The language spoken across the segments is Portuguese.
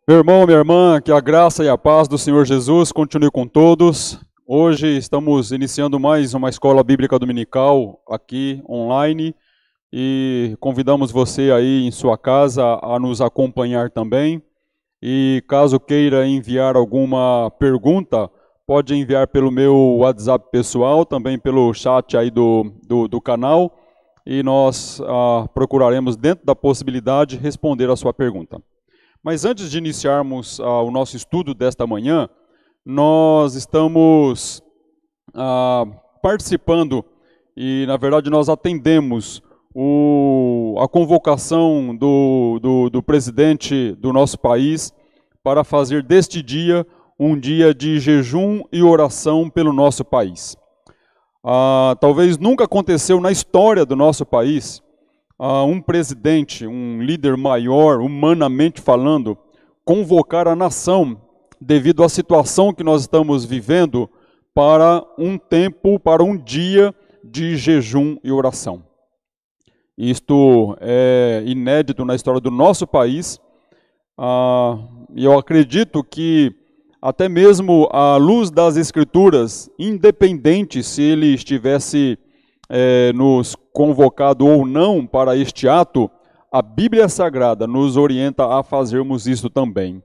Meu irmão, minha irmã, que a graça e a paz do Senhor Jesus continue com todos. Hoje estamos iniciando mais uma escola bíblica dominical aqui online e convidamos você aí em sua casa a nos acompanhar também. E caso queira enviar alguma pergunta, pode enviar pelo meu WhatsApp pessoal, também pelo chat aí do canal, e nós procuraremos, dentro da possibilidade, responder a sua pergunta. Mas antes de iniciarmos o nosso estudo desta manhã, nós estamos participando e, na verdade, nós atendemos a convocação do presidente do nosso país para fazer deste dia um dia de jejum e oração pelo nosso país. Talvez nunca aconteceu na história do nosso país um presidente, um líder maior, humanamente falando, convocar a nação devido à situação que nós estamos vivendo para um tempo, para um dia de jejum e oração. Isto é inédito na história do nosso país e eu acredito que até mesmo à luz das Escrituras, independente se ele estivesse nos convocado ou não para este ato, a Bíblia Sagrada nos orienta a fazermos isso também.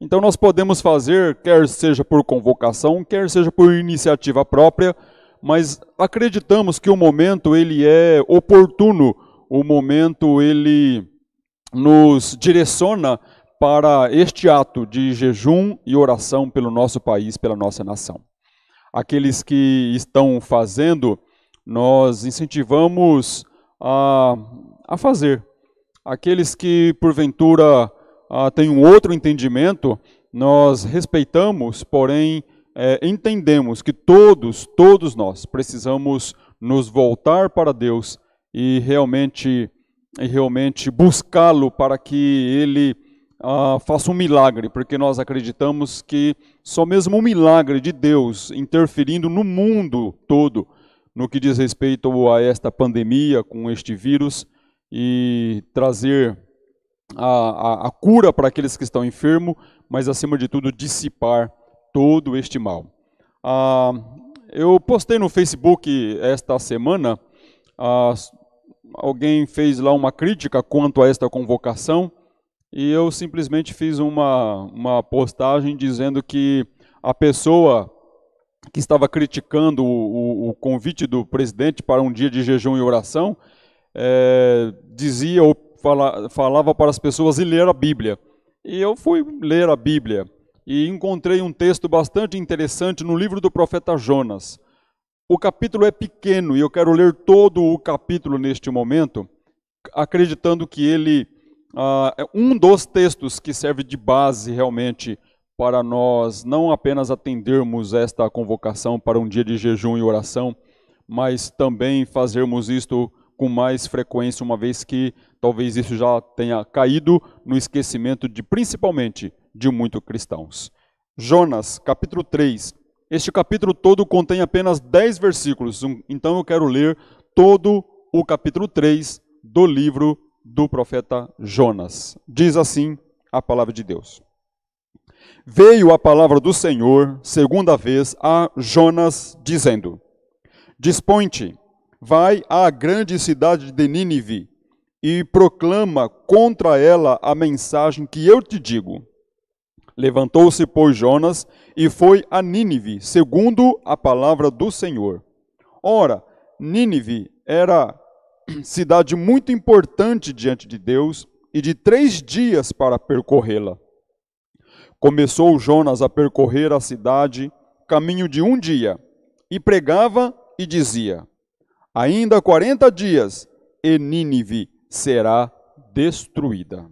Então nós podemos fazer, quer seja por convocação, quer seja por iniciativa própria, mas acreditamos que o momento ele é oportuno, o momento ele nos direciona para este ato de jejum e oração pelo nosso país, pela nossa nação. Aqueles que estão fazendo, nós incentivamos a fazer. Aqueles que, porventura, têm um outro entendimento, nós respeitamos, porém, entendemos que todos nós precisamos nos voltar para Deus e realmente buscá-lo para que Ele faça um milagre, porque nós acreditamos que só mesmo um milagre de Deus interferindo no mundo todo, no que diz respeito a esta pandemia, com este vírus, e trazer a cura para aqueles que estão enfermos, mas acima de tudo dissipar todo este mal. Eu postei no Facebook esta semana, alguém fez lá uma crítica quanto a esta convocação, e eu simplesmente fiz uma postagem dizendo que a pessoa que estava criticando o convite do presidente para um dia de jejum e oração, dizia ou falava para as pessoas ir ler a Bíblia. E eu fui ler a Bíblia e encontrei um texto bastante interessante no livro do profeta Jonas. O capítulo é pequeno e eu quero ler todo o capítulo neste momento, acreditando que ele é um dos textos que serve de base realmente para nós não apenas atendermos esta convocação para um dia de jejum e oração, mas também fazermos isto com mais frequência, uma vez que talvez isso já tenha caído no esquecimento principalmente de muitos cristãos. Jonas, capítulo 3. Este capítulo todo contém apenas 10 versículos, então eu quero ler todo o capítulo 3 do livro do profeta Jonas. Diz assim a palavra de Deus. Veio a palavra do Senhor, segunda vez, a Jonas, dizendo: Dispõe-te, vai à grande cidade de Nínive, e proclama contra ela a mensagem que eu te digo. Levantou-se, pois, Jonas, e foi a Nínive, segundo a palavra do Senhor. Ora, Nínive era cidade muito importante diante de Deus, e de 3 dias para percorrê-la. Começou Jonas a percorrer a cidade, caminho de 1 dia, e pregava e dizia: Ainda 40 dias, e Nínive será destruída.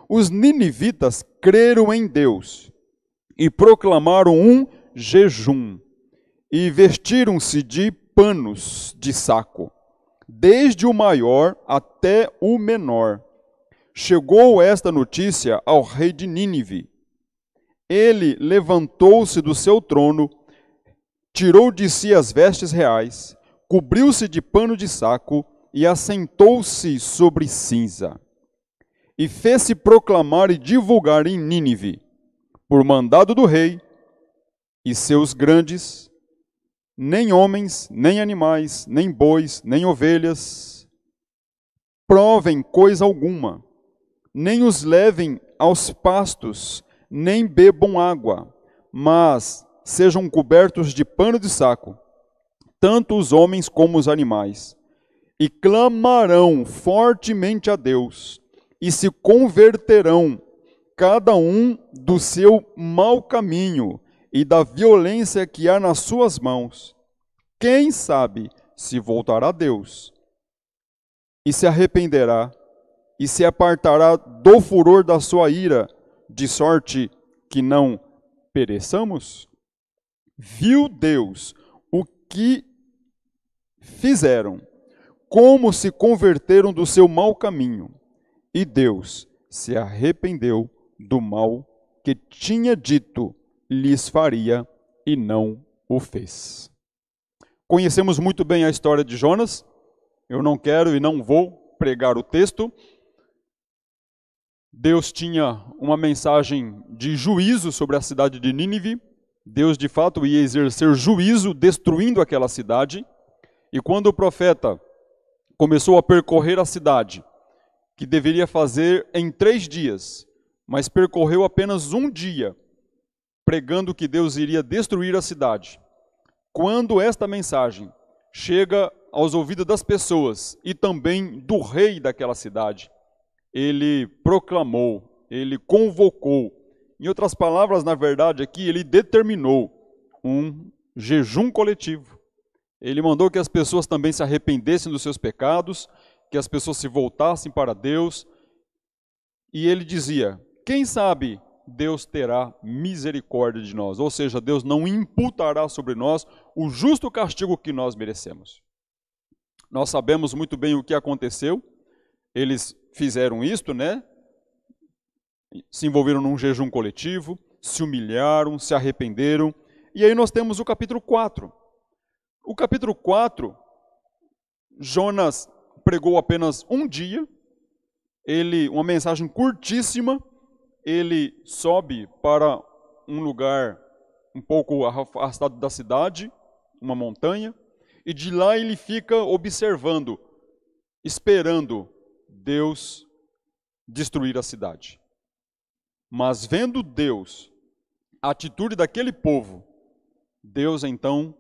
Os ninivitas creram em Deus e proclamaram um jejum, e vestiram-se de panos de saco, desde o maior até o menor. Chegou esta notícia ao rei de Nínive. Ele levantou-se do seu trono, tirou de si as vestes reais, cobriu-se de pano de saco e assentou-se sobre cinza. e fez-se proclamar e divulgar em Nínive, por mandado do rei e seus grandes, nem homens, nem animais, nem bois, nem ovelhas, provem coisa alguma, nem os levem aos pastos, nem bebam água, mas sejam cobertos de pano de saco, tanto os homens como os animais, e clamarão fortemente a Deus, e se converterão, cada um do seu mau caminho e da violência que há nas suas mãos. Quem sabe se voltará a Deus, e se arrependerá, e se apartará do furor da sua ira, de sorte que não pereçamos? Viu Deus o que fizeram, como se converteram do seu mau caminho, e Deus se arrependeu do mal que tinha dito lhes faria e não o fez. Conhecemos muito bem a história de Jonas. Eu não quero e não vou pregar o texto. Deus tinha uma mensagem de juízo sobre a cidade de Nínive. Deus, de fato, ia exercer juízo destruindo aquela cidade. E quando o profeta começou a percorrer a cidade, que deveria fazer em 3 dias, mas percorreu apenas 1 dia, pregando que Deus iria destruir a cidade. Quando esta mensagem chega aos ouvidos das pessoas e também do rei daquela cidade, ele proclamou, ele convocou, em outras palavras, na verdade aqui, ele determinou um jejum coletivo. Ele mandou que as pessoas também se arrependessem dos seus pecados, que as pessoas se voltassem para Deus. E ele dizia, quem sabe Deus terá misericórdia de nós, ou seja, Deus não imputará sobre nós o justo castigo que nós merecemos. Nós sabemos muito bem o que aconteceu. Eles fizeram isto, né? Se envolveram num jejum coletivo, se humilharam, se arrependeram. E aí nós temos o capítulo 4. O capítulo 4, Jonas pregou apenas 1 dia, uma mensagem curtíssima, ele sobe para um lugar um pouco afastado da cidade, uma montanha, e de lá ele fica observando, esperando Deus destruir a cidade. Mas vendo Deus, a atitude daquele povo, Deus então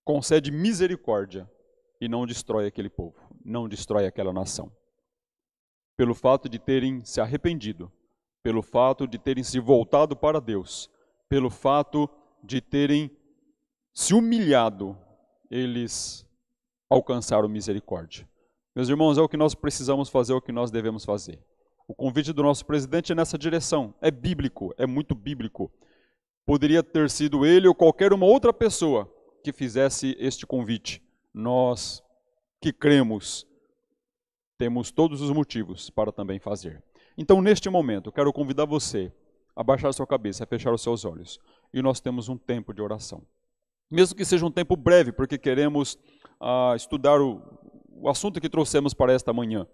concede misericórdia e não destrói aquele povo, não destrói aquela nação. Pelo fato de terem se arrependido, pelo fato de terem se voltado para Deus, pelo fato de terem se humilhado, eles alcançaram misericórdia. Meus irmãos, é o que nós precisamos fazer, é o que nós devemos fazer. O convite do nosso presidente é nessa direção, é bíblico, é muito bíblico. Poderia ter sido ele ou qualquer uma outra pessoa que fizesse este convite. Nós que cremos, temos todos os motivos para também fazer. Então, neste momento, eu quero convidar você a baixar a sua cabeça, a fechar os seus olhos. E nós temos um tempo de oração. Mesmo que seja um tempo breve, porque queremos estudar o assunto que trouxemos para esta manhã.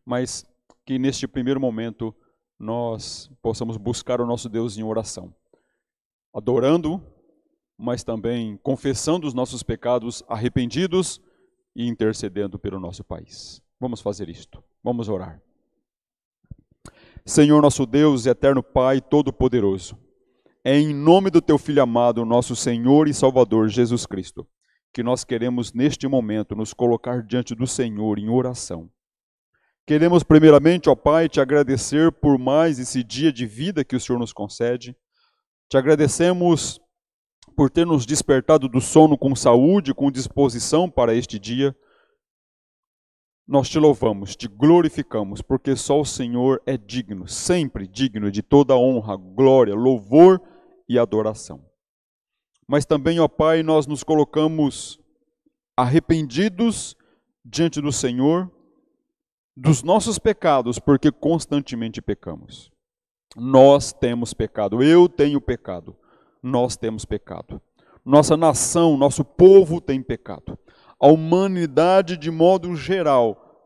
Mas que neste primeiro momento nós possamos buscar o nosso Deus em oração. Adorando, mas também confessando os nossos pecados, arrependidos e intercedendo pelo nosso país. Vamos fazer isto. Vamos orar. Senhor nosso Deus e eterno Pai Todo-Poderoso, é em nome do Teu Filho amado, nosso Senhor e Salvador Jesus Cristo, que nós queremos neste momento nos colocar diante do Senhor em oração. Queremos primeiramente, ó Pai, Te agradecer por mais esse dia de vida que o Senhor nos concede. Te agradecemos por ter nos despertado do sono com saúde, com disposição para este dia. Nós Te louvamos, Te glorificamos, porque só o Senhor é digno, sempre digno de toda honra, glória, louvor e adoração. Mas também, ó Pai, nós nos colocamos arrependidos diante do Senhor, dos nossos pecados, porque constantemente pecamos. Nós temos pecado, eu tenho pecado, nós temos pecado. Nossa nação, nosso povo tem pecado. A humanidade, de modo geral,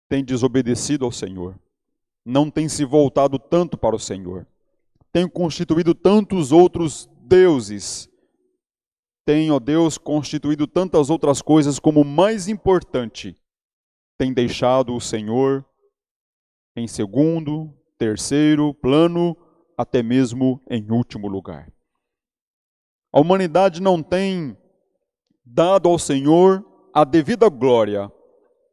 tem desobedecido ao Senhor. não tem se voltado tanto para o Senhor, tem constituído tantos outros deuses, tem, ó Deus, constituído tantas outras coisas como mais importante, tem deixado o Senhor em segundo, terceiro plano, até mesmo em último lugar. A humanidade não tem dado ao Senhor a devida glória,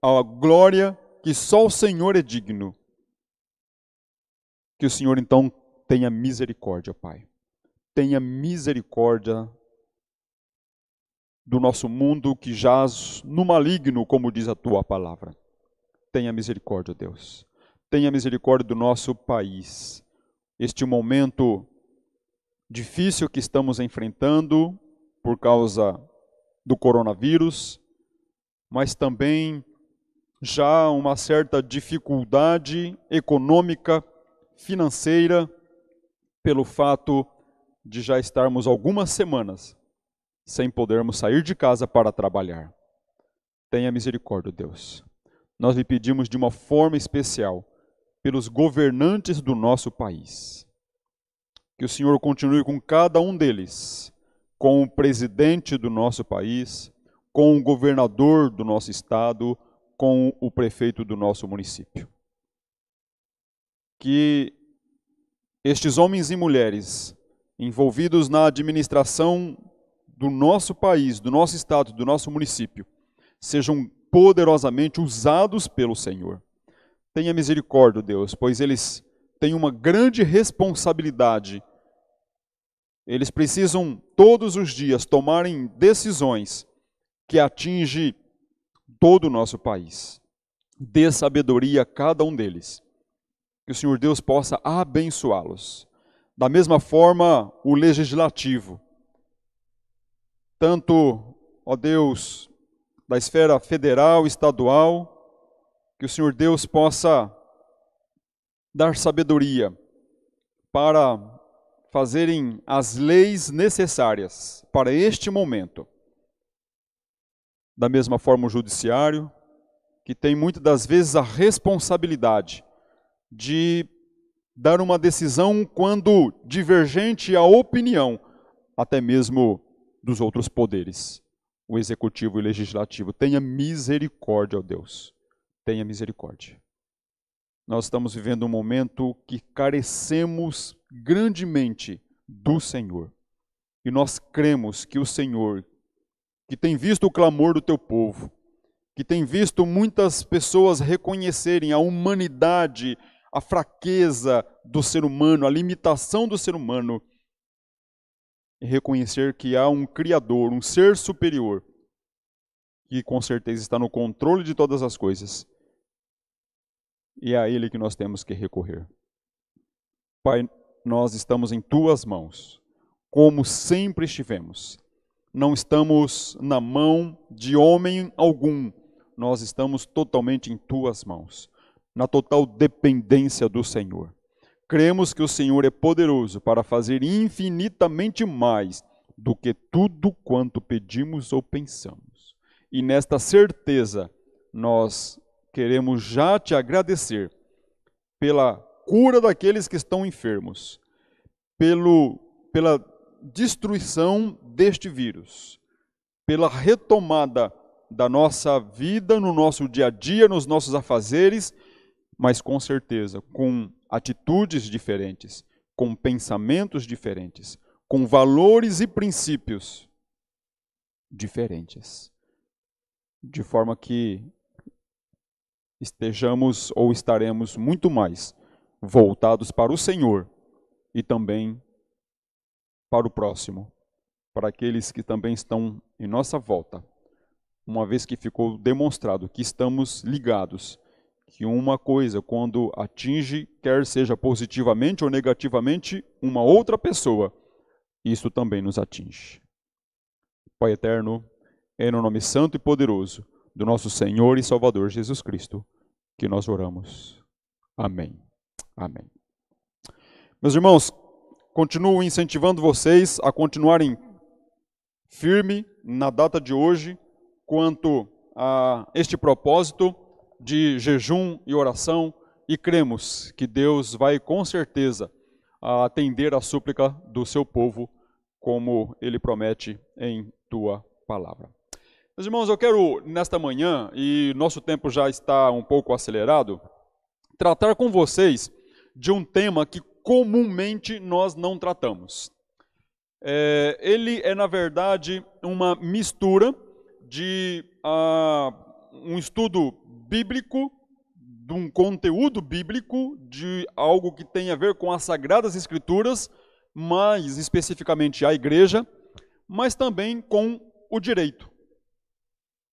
a glória que só o Senhor é digno. Que o Senhor então tenha misericórdia, Pai. Tenha misericórdia do nosso mundo que jaz no maligno, como diz a tua palavra. Tenha misericórdia, Deus. Tenha misericórdia do nosso país. Este momento difícil que estamos enfrentando por causa do coronavírus, mas também já uma certa dificuldade econômica, financeira, pelo fato de já estarmos algumas semanas sem podermos sair de casa para trabalhar. Tenha misericórdia, Deus. Nós lhe pedimos de uma forma especial pelos governantes do nosso país. Que o Senhor continue com cada um deles, com o presidente do nosso país, com o governador do nosso estado, com o prefeito do nosso município. Que estes homens e mulheres envolvidos na administração do nosso país, do nosso estado, do nosso município, sejam poderosamente usados pelo Senhor. Tenha misericórdia, Deus, pois eles têm uma grande responsabilidade. Eles precisam todos os dias tomarem decisões que atingem todo o nosso país. Dê sabedoria a cada um deles. Que o Senhor Deus possa abençoá-los. Da mesma forma, o legislativo. Tanto, ó Deus, da esfera federal, estadual, que o Senhor Deus possa dar sabedoria para fazerem as leis necessárias para este momento. Da mesma forma, o judiciário, que tem muitas das vezes a responsabilidade de dar uma decisão quando divergente à opinião, até mesmo dos outros poderes, o executivo e o legislativo. Tenha misericórdia, ó Deus. Tenha misericórdia. Nós estamos vivendo um momento que carecemos grandemente do Senhor. E nós cremos que o Senhor, que tem visto o clamor do teu povo, que tem visto muitas pessoas reconhecerem a humanidade, a fraqueza do ser humano, a limitação do ser humano, e reconhecer que há um Criador, um ser superior, que com certeza está no controle de todas as coisas. E é a Ele que nós temos que recorrer. Pai, nós estamos em Tuas mãos, como sempre estivemos. Não estamos na mão de homem algum, nós estamos totalmente em Tuas mãos, na total dependência do Senhor. Cremos que o Senhor é poderoso para fazer infinitamente mais do que tudo quanto pedimos ou pensamos. E nesta certeza, nós queremos já te agradecer pela cura daqueles que estão enfermos, pela destruição deste vírus, pela retomada da nossa vida no nosso dia a dia, nos nossos afazeres, mas com certeza com atitudes diferentes, com pensamentos diferentes, com valores e princípios diferentes, de forma que estejamos ou estaremos muito mais voltados para o Senhor e também para o próximo, para aqueles que também estão em nossa volta, uma vez que ficou demonstrado que estamos ligados, que uma coisa, quando atinge, quer seja positivamente ou negativamente, uma outra pessoa, isso também nos atinge. Pai eterno, é no nome santo e poderoso do nosso Senhor e Salvador Jesus Cristo que nós oramos. Amém. Amém. Meus irmãos, continuo incentivando vocês a continuarem firme na data de hoje quanto a este propósito de jejum e oração, e cremos que Deus vai com certeza atender a súplica do seu povo, como Ele promete em tua palavra. Meus irmãos, eu quero nesta manhã, e nosso tempo já está um pouco acelerado, tratar com vocês de um tema que comumente nós não tratamos. Ele é, na verdade, uma mistura de um estudo bíblico, de um conteúdo bíblico, de algo que tem a ver com as Sagradas Escrituras, mais especificamente a igreja, mas também com o direito.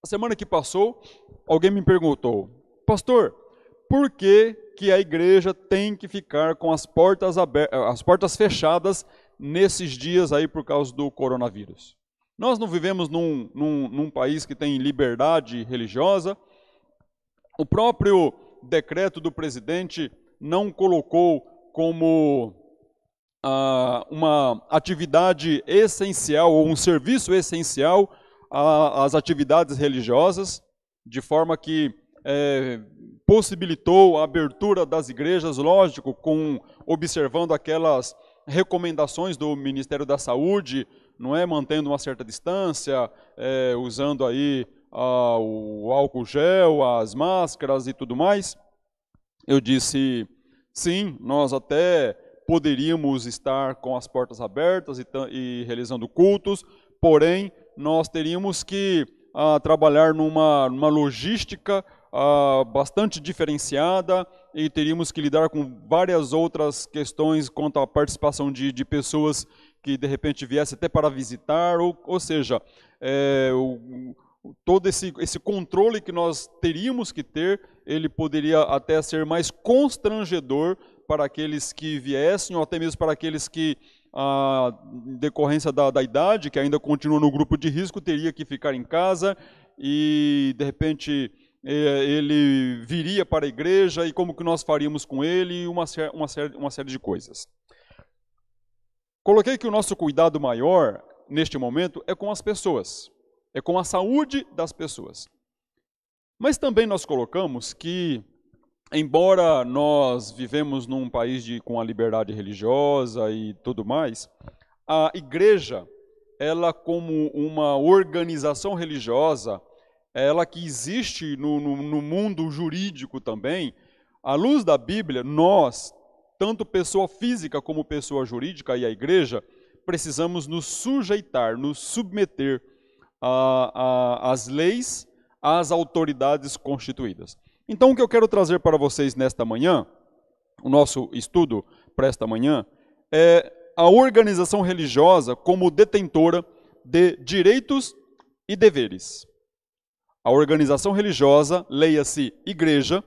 A semana que passou, alguém me perguntou: pastor, por que a igreja tem que ficar com as portas fechadas nesses dias aí por causa do coronavírus? Nós não vivemos num país que tem liberdade religiosa. O próprio decreto do presidente não colocou como uma atividade essencial ou um serviço essencial as atividades religiosas, de forma que possibilitou a abertura das igrejas, lógico, observando aquelas recomendações do Ministério da Saúde, não é, mantendo uma certa distância, usando aí o álcool gel, as máscaras e tudo mais. Eu disse, sim, nós até poderíamos estar com as portas abertas e realizando cultos, porém, nós teríamos que trabalhar numa logística bastante diferenciada e teríamos que lidar com várias outras questões quanto à participação de pessoas que de repente viessem até para visitar, ou seja, todo esse controle que nós teríamos que ter, ele poderia até ser mais constrangedor para aqueles que viessem, ou até mesmo para aqueles que, em decorrência da idade, que ainda continua no grupo de risco, teria que ficar em casa e, de repente, ele viria para a igreja e como que nós faríamos com ele, uma série de coisas. Coloquei que o nosso cuidado maior, neste momento, é com as pessoas, é com a saúde das pessoas. Mas também nós colocamos que, embora nós vivemos num país com a liberdade religiosa e tudo mais, a igreja, ela como uma organização religiosa, ela que existe no mundo jurídico também, à luz da Bíblia, nós, tanto pessoa física como pessoa jurídica e a igreja, precisamos nos sujeitar, nos submeter às leis, às autoridades constituídas. Então, o que eu quero trazer para vocês nesta manhã, o nosso estudo para esta manhã, é a organização religiosa como detentora de direitos e deveres. A organização religiosa, leia-se igreja,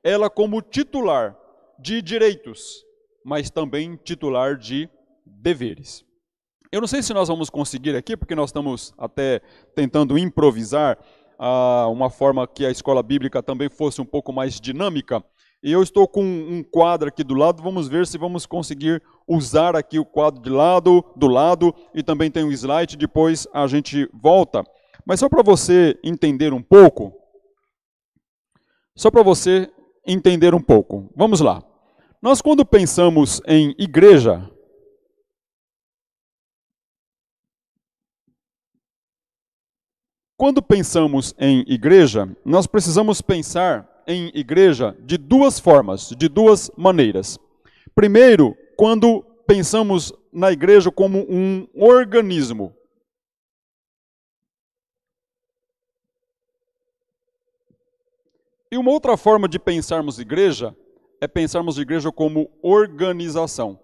ela como titular de direitos, mas também titular de deveres. Eu não sei se nós vamos conseguir aqui, porque nós estamos até tentando improvisar uma forma que a escola bíblica também fosse um pouco mais dinâmica. E eu estou com um quadro aqui do lado, vamos ver se vamos conseguir usar aqui o quadro do lado, e também tem um slide, depois a gente volta. Mas só para você entender um pouco, vamos lá. Nós quando pensamos em igreja, nós precisamos pensar em igreja de duas formas, de duas maneiras. Primeiro, quando pensamos na igreja como um organismo. E uma outra forma de pensarmos igreja é pensarmos igreja como organização.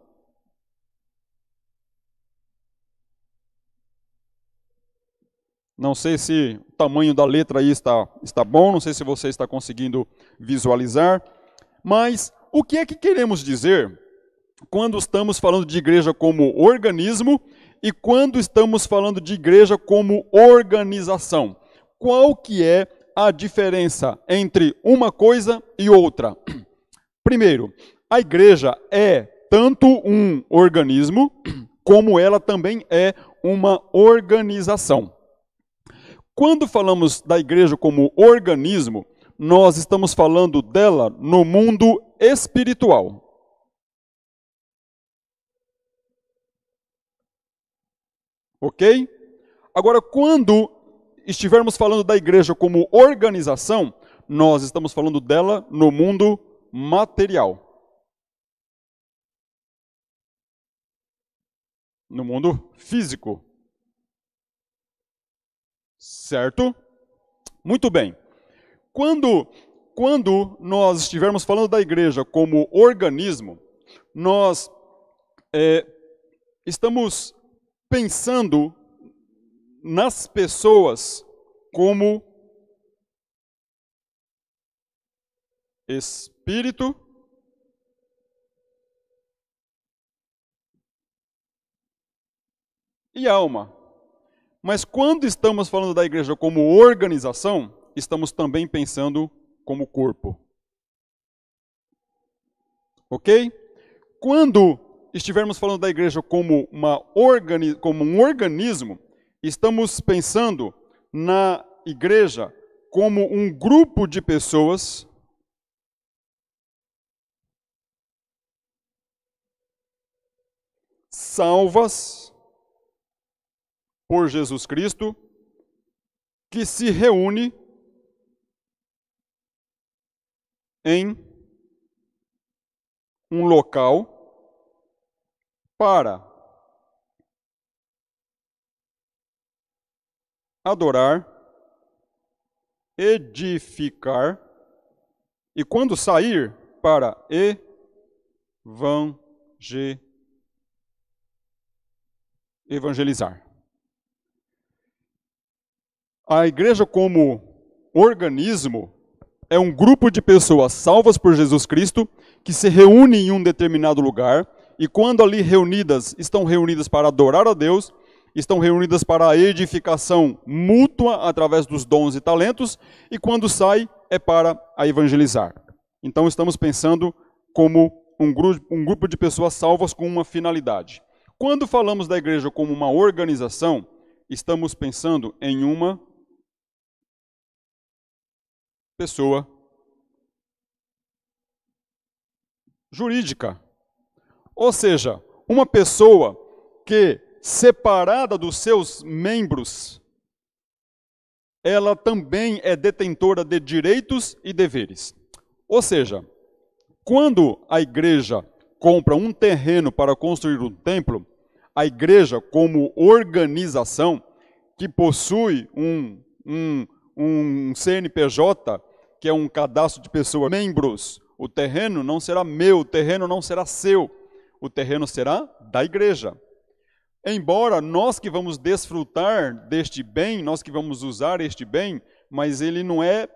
Não sei se o tamanho da letra aí está bom, não sei se você está conseguindo visualizar, mas o que é que queremos dizer quando estamos falando de igreja como organismo e quando estamos falando de igreja como organização? Qual que é a diferença entre uma coisa e outra? Primeiro, a igreja é tanto um organismo, como ela também é uma organização. Quando falamos da igreja como organismo, nós estamos falando dela no mundo espiritual. Ok? Agora, quando estivermos falando da igreja como organização, nós estamos falando dela no mundo material. No mundo físico. Certo? Muito bem. Quando nós estivermos falando da igreja como organismo, nós estamos pensando nas pessoas como espírito e alma. Mas quando estamos falando da igreja como organização, estamos também pensando como corpo. Ok? Quando estivermos falando da igreja como um organismo, estamos pensando na igreja como um grupo de pessoas salvas por Jesus Cristo, que se reúne em um local para adorar, edificar e, quando sair, para evangelizar. A igreja como organismo é um grupo de pessoas salvas por Jesus Cristo que se reúnem em um determinado lugar e, quando ali reunidas, estão reunidas para adorar a Deus, estão reunidas para a edificação mútua através dos dons e talentos, e quando sai é para a evangelizar. Então estamos pensando como um grupo de pessoas salvas com uma finalidade. Quando falamos da igreja como uma organização, estamos pensando em uma pessoa jurídica. Ou seja, uma pessoa que, separada dos seus membros, ela também é detentora de direitos e deveres. Ou seja, quando a igreja compra um terreno para construir um templo, a igreja, como organização, que possui um CNPJ, que é um cadastro de pessoas, membros, o terreno não será meu, o terreno não será seu, o terreno será da igreja. Embora nós que vamos desfrutar deste bem, nós que vamos usar este bem, mas ele não é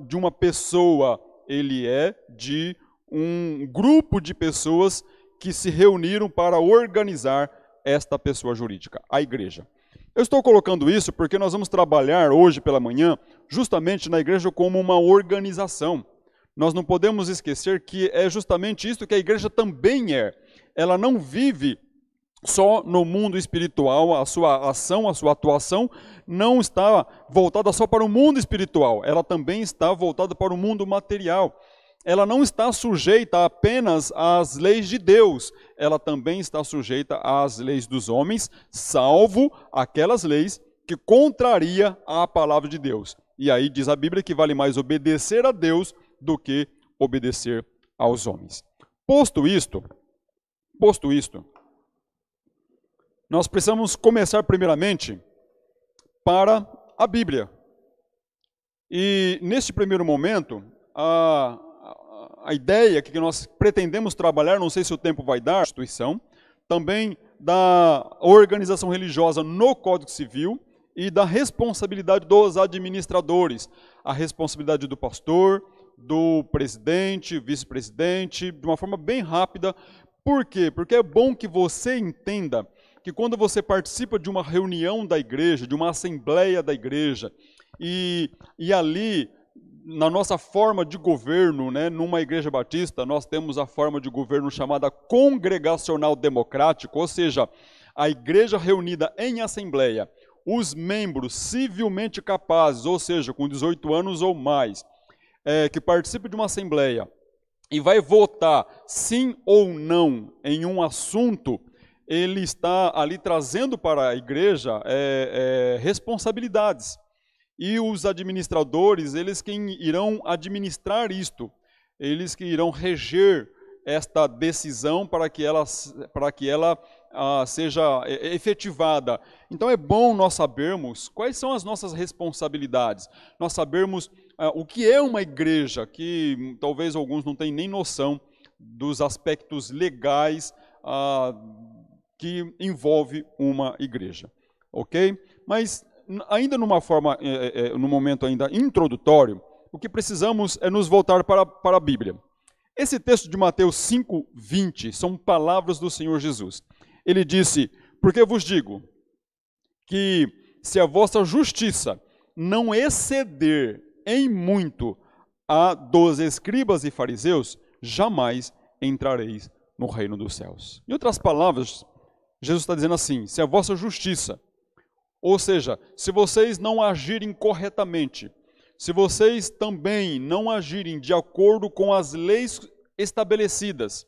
de uma pessoa, ele é de um grupo de pessoas que se reuniram para organizar esta pessoa jurídica, a igreja. Eu estou colocando isso porque nós vamos trabalhar hoje pela manhã justamente na igreja como uma organização. Nós não podemos esquecer que é justamente isso que a igreja também é. Ela não vive só no mundo espiritual, a sua ação, a sua atuação não está voltada só para o mundo espiritual, ela também está voltada para o mundo material. Ela não está sujeita apenas às leis de Deus, ela também está sujeita às leis dos homens, salvo aquelas leis que contraria a palavra de Deus. E aí diz a Bíblia que vale mais obedecer a Deus do que obedecer aos homens. Posto isto, nós precisamos começar primeiramente para a Bíblia. E neste primeiro momento, a ideia que nós pretendemos trabalhar, não sei se o tempo vai dar, a instituição, também da organização religiosa no Código Civil e da responsabilidade dos administradores, a responsabilidade do pastor, do presidente, vice-presidente, de uma forma bem rápida. Por quê? Porque é bom que você entenda que quando você participa de uma reunião da igreja, de uma assembleia da igreja, e ali, na nossa forma de governo, né, numa igreja batista, nós temos a forma de governo chamada congregacional democrático, ou seja, a igreja reunida em assembleia, os membros civilmente capazes, ou seja, com 18 anos ou mais, que participa de uma assembleia e vai votar sim ou não em um assunto, ele está ali trazendo para a igreja responsabilidades. E os administradores, eles quem irão administrar isto, eles que irão reger esta decisão para que ela seja efetivada. Então é bom nós sabermos quais são as nossas responsabilidades, nós sabermos o que é uma igreja, que talvez alguns não tenham nem noção dos aspectos legais que envolve uma igreja, ok? Mas ainda num momento ainda introdutório, o que precisamos é nos voltar para a Bíblia. Esse texto de Mateus 5:20 são palavras do Senhor Jesus. Ele disse: porque vos digo que se a vossa justiça não exceder em muito a dos escribas e fariseus, jamais entrareis no reino dos céus. Em outras palavras, Jesus está dizendo assim: se a vossa justiça, ou seja, se vocês não agirem corretamente, se vocês também não agirem de acordo com as leis estabelecidas,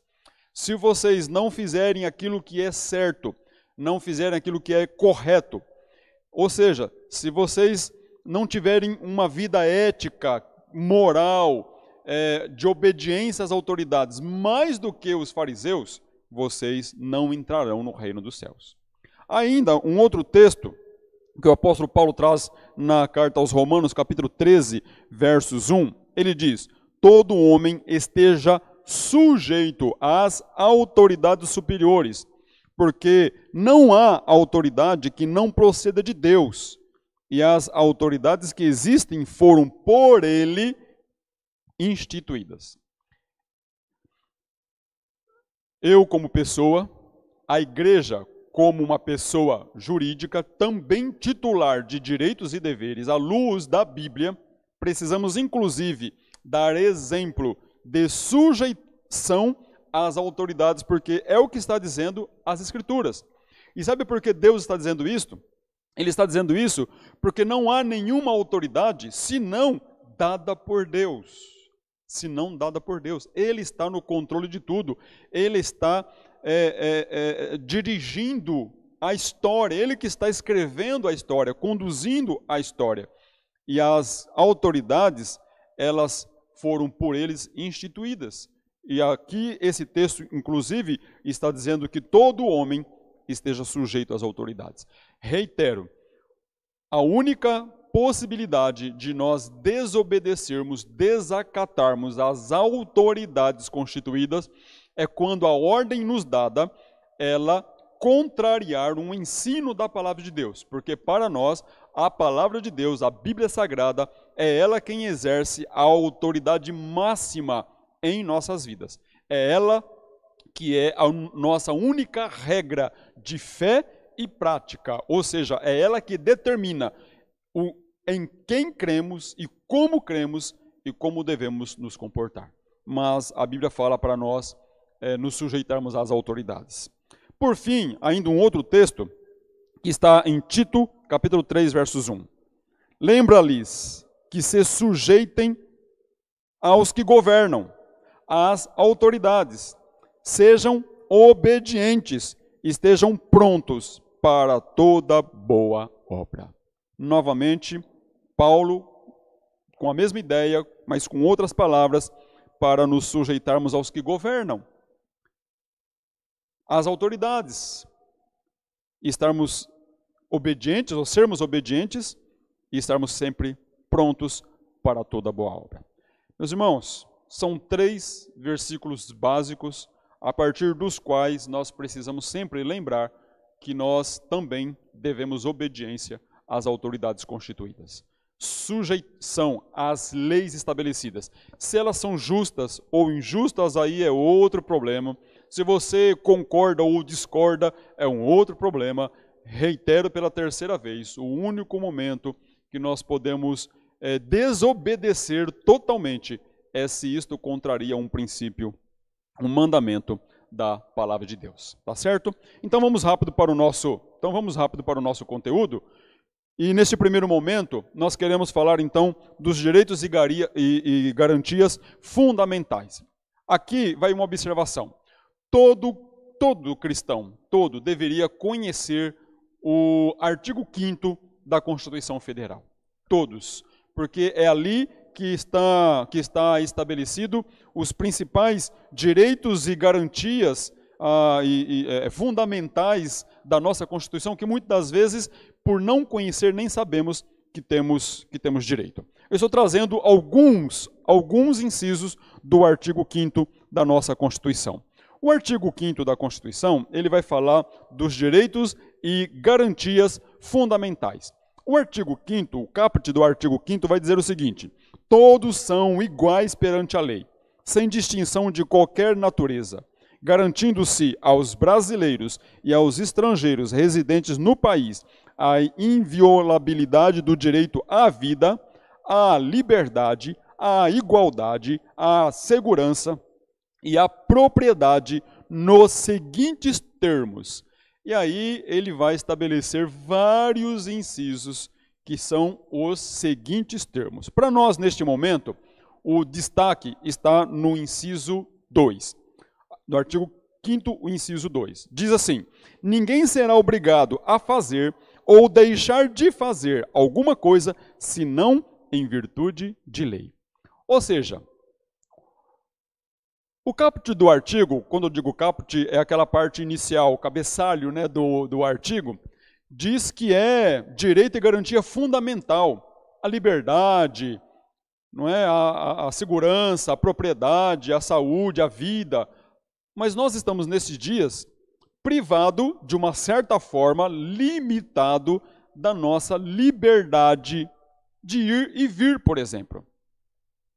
se vocês não fizerem aquilo que é certo, não fizerem aquilo que é correto, ou seja, se vocês não tiverem uma vida ética, moral, de obediência às autoridades, mais do que os fariseus, vocês não entrarão no reino dos céus. Ainda um outro texto que o apóstolo Paulo traz na carta aos Romanos, capítulo 13, versos 1, ele diz: todo homem esteja sujeito às autoridades superiores, porque não há autoridade que não proceda de Deus, e as autoridades que existem foram por ele instituídas. Eu, como pessoa, a igreja, como uma pessoa jurídica, também titular de direitos e deveres à luz da Bíblia, precisamos inclusive dar exemplo de sujeição às autoridades, porque é o que está dizendo as Escrituras. E sabe por que Deus está dizendo isso? Ele está dizendo isso porque não há nenhuma autoridade senão dada por Deus. Senão dada por Deus. Ele está no controle de tudo. Ele está dirigindo a história. Ele que está escrevendo a história, conduzindo a história. E as autoridades, elas foram por eles instituídas. E aqui esse texto, inclusive, está dizendo que todo homem esteja sujeito às autoridades. Reitero, a única possibilidade de nós desobedecermos, desacatarmos as autoridades constituídas é quando a ordem nos dada, ela contrariar um ensino da palavra de Deus. Porque para nós, a palavra de Deus, a Bíblia Sagrada, é ela quem exerce a autoridade máxima em nossas vidas. É ela que é a nossa única regra de fé e prática, ou seja, é ela que determina em quem cremos e como devemos nos comportar. Mas a Bíblia fala para nós nos sujeitarmos às autoridades. Por fim, ainda um outro texto que está em Tito, capítulo 3, versos 1. Lembra-lhes que se sujeitem aos que governam, às autoridades, sejam obedientes, estejam prontos para toda boa obra. Novamente, Paulo, com a mesma ideia, mas com outras palavras, para nos sujeitarmos aos que governam, às autoridades, estarmos obedientes, ou sermos obedientes, e estarmos sempre prontos para toda boa obra. Meus irmãos, são 3 versículos básicos, a partir dos quais nós precisamos sempre lembrar que nós também devemos obediência às autoridades constituídas. Sujeição às leis estabelecidas. Se elas são justas ou injustas, aí é outro problema. Se você concorda ou discorda, é um outro problema. Reitero pela 3ª vez, o único momento que nós podemos desobedecer totalmente é se isto contraria um princípio, um mandamento da palavra de Deus. Tá certo? Então vamos rápido para o nosso conteúdo. E neste primeiro momento, nós queremos falar então dos direitos e garantias fundamentais. Aqui vai uma observação. Todo cristão, deveria conhecer o artigo 5º da Constituição Federal. Todos. Porque é ali que está estabelecido os principais direitos e garantias fundamentais da nossa Constituição, que muitas das vezes, por não conhecer, nem sabemos que temos direito. Eu estou trazendo alguns incisos do artigo 5º da nossa Constituição. O artigo 5º da Constituição, ele vai falar dos direitos e garantias fundamentais. O artigo 5º, o caput do artigo 5º vai dizer o seguinte: todos são iguais perante a lei, sem distinção de qualquer natureza, garantindo-se aos brasileiros e aos estrangeiros residentes no país a inviolabilidade do direito à vida, à liberdade, à igualdade, à segurança e à propriedade nos seguintes termos. E aí ele vai estabelecer vários incisos que são os seguintes termos. Para nós, neste momento, o destaque está no inciso 2. No artigo 5º, o inciso 2. Diz assim: ninguém será obrigado a fazer ou deixar de fazer alguma coisa, senão em virtude de lei. Ou seja, o caput do artigo, quando eu digo caput, é aquela parte inicial, o cabeçalho, né, do artigo, diz que é direito e garantia fundamental. A liberdade, não é? A segurança, a propriedade, a saúde, a vida. Mas nós estamos, nesses dias, privado, de uma certa forma, limitado da nossa liberdade de ir e vir, por exemplo.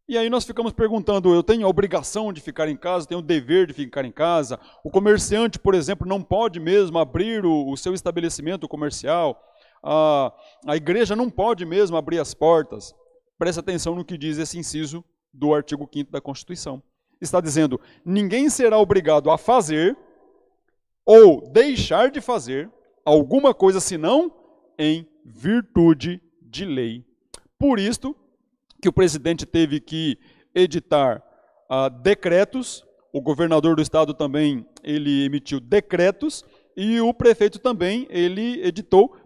E aí nós ficamos perguntando, eu tenho a obrigação de ficar em casa, tenho o dever de ficar em casa. O comerciante, por exemplo, não pode mesmo abrir o seu estabelecimento comercial. A igreja não pode mesmo abrir as portas. Preste atenção no que diz esse inciso do artigo 5º da Constituição. Está dizendo, ninguém será obrigado a fazer ou deixar de fazer alguma coisa, senão em virtude de lei. Por isto que o presidente teve que editar decretos, o governador do estado também ele emitiu decretos e o prefeito também ele editou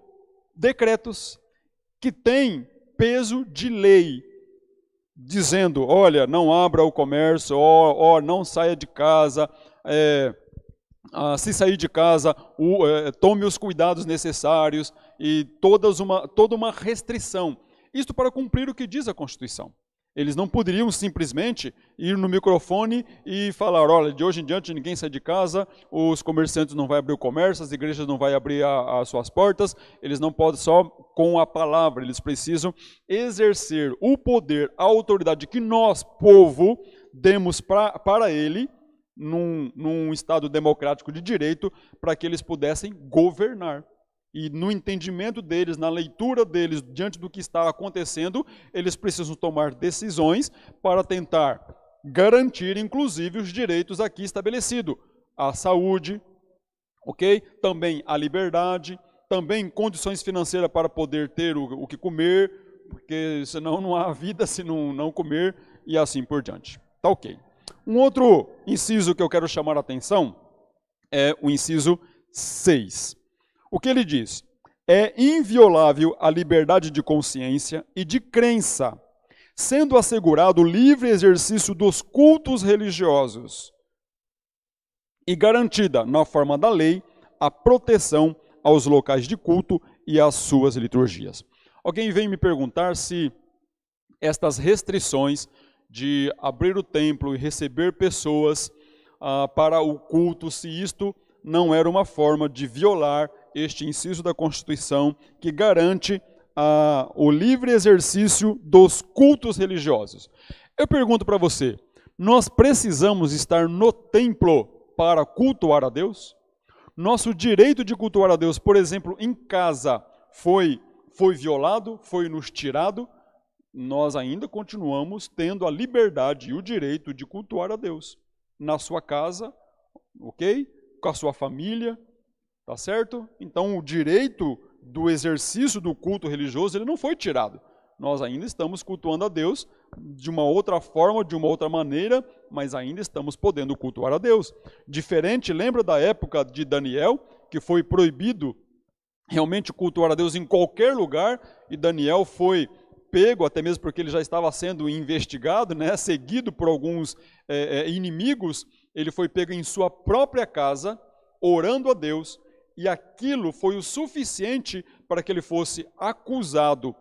decretos que têm peso de lei, dizendo, olha, não abra o comércio, não saia de casa, se sair de casa, tome os cuidados necessários e toda uma restrição. Isto para cumprir o que diz a Constituição. Eles não poderiam simplesmente ir no microfone e falar, olha, de hoje em diante ninguém sai de casa, os comerciantes não vão abrir o comércio, as igrejas não vão abrir as suas portas, eles não podem só com a palavra, eles precisam exercer o poder, a autoridade que nós, povo, demos para ele, num Estado democrático de direito, para que eles pudessem governar. E no entendimento deles, na leitura deles, diante do que está acontecendo, eles precisam tomar decisões para tentar garantir, inclusive, os direitos aqui estabelecidos. A saúde, ok? Também a liberdade, também condições financeiras para poder ter o que comer, porque senão não há vida se não comer, e assim por diante. Tá ok. Um outro inciso que eu quero chamar a atenção é o inciso 6. O que ele diz? É inviolável a liberdade de consciência e de crença, sendo assegurado o livre exercício dos cultos religiosos e garantida, na forma da lei, a proteção aos locais de culto e às suas liturgias. Alguém vem me perguntar se estas restrições de abrir o templo e receber pessoas para o culto, se isto não era uma forma de violar este inciso da Constituição que garante o livre exercício dos cultos religiosos. Eu pergunto para você, nós precisamos estar no templo para cultuar a Deus? Nosso direito de cultuar a Deus, por exemplo, em casa, foi violado, foi nos tirado? Nós ainda continuamos tendo a liberdade e o direito de cultuar a Deus. Na sua casa, ok? Com a sua família, tá certo? Então, o direito do exercício do culto religioso, ele não foi tirado. Nós ainda estamos cultuando a Deus de uma outra forma, de uma outra maneira, mas ainda estamos podendo cultuar a Deus. Diferente, lembra da época de Daniel, que foi proibido realmente cultuar a Deus em qualquer lugar, e Daniel foi pego, até mesmo porque ele já estava sendo investigado, né, seguido por alguns inimigos, ele foi pego em sua própria casa, orando a Deus, e aquilo foi o suficiente para que ele fosse acusado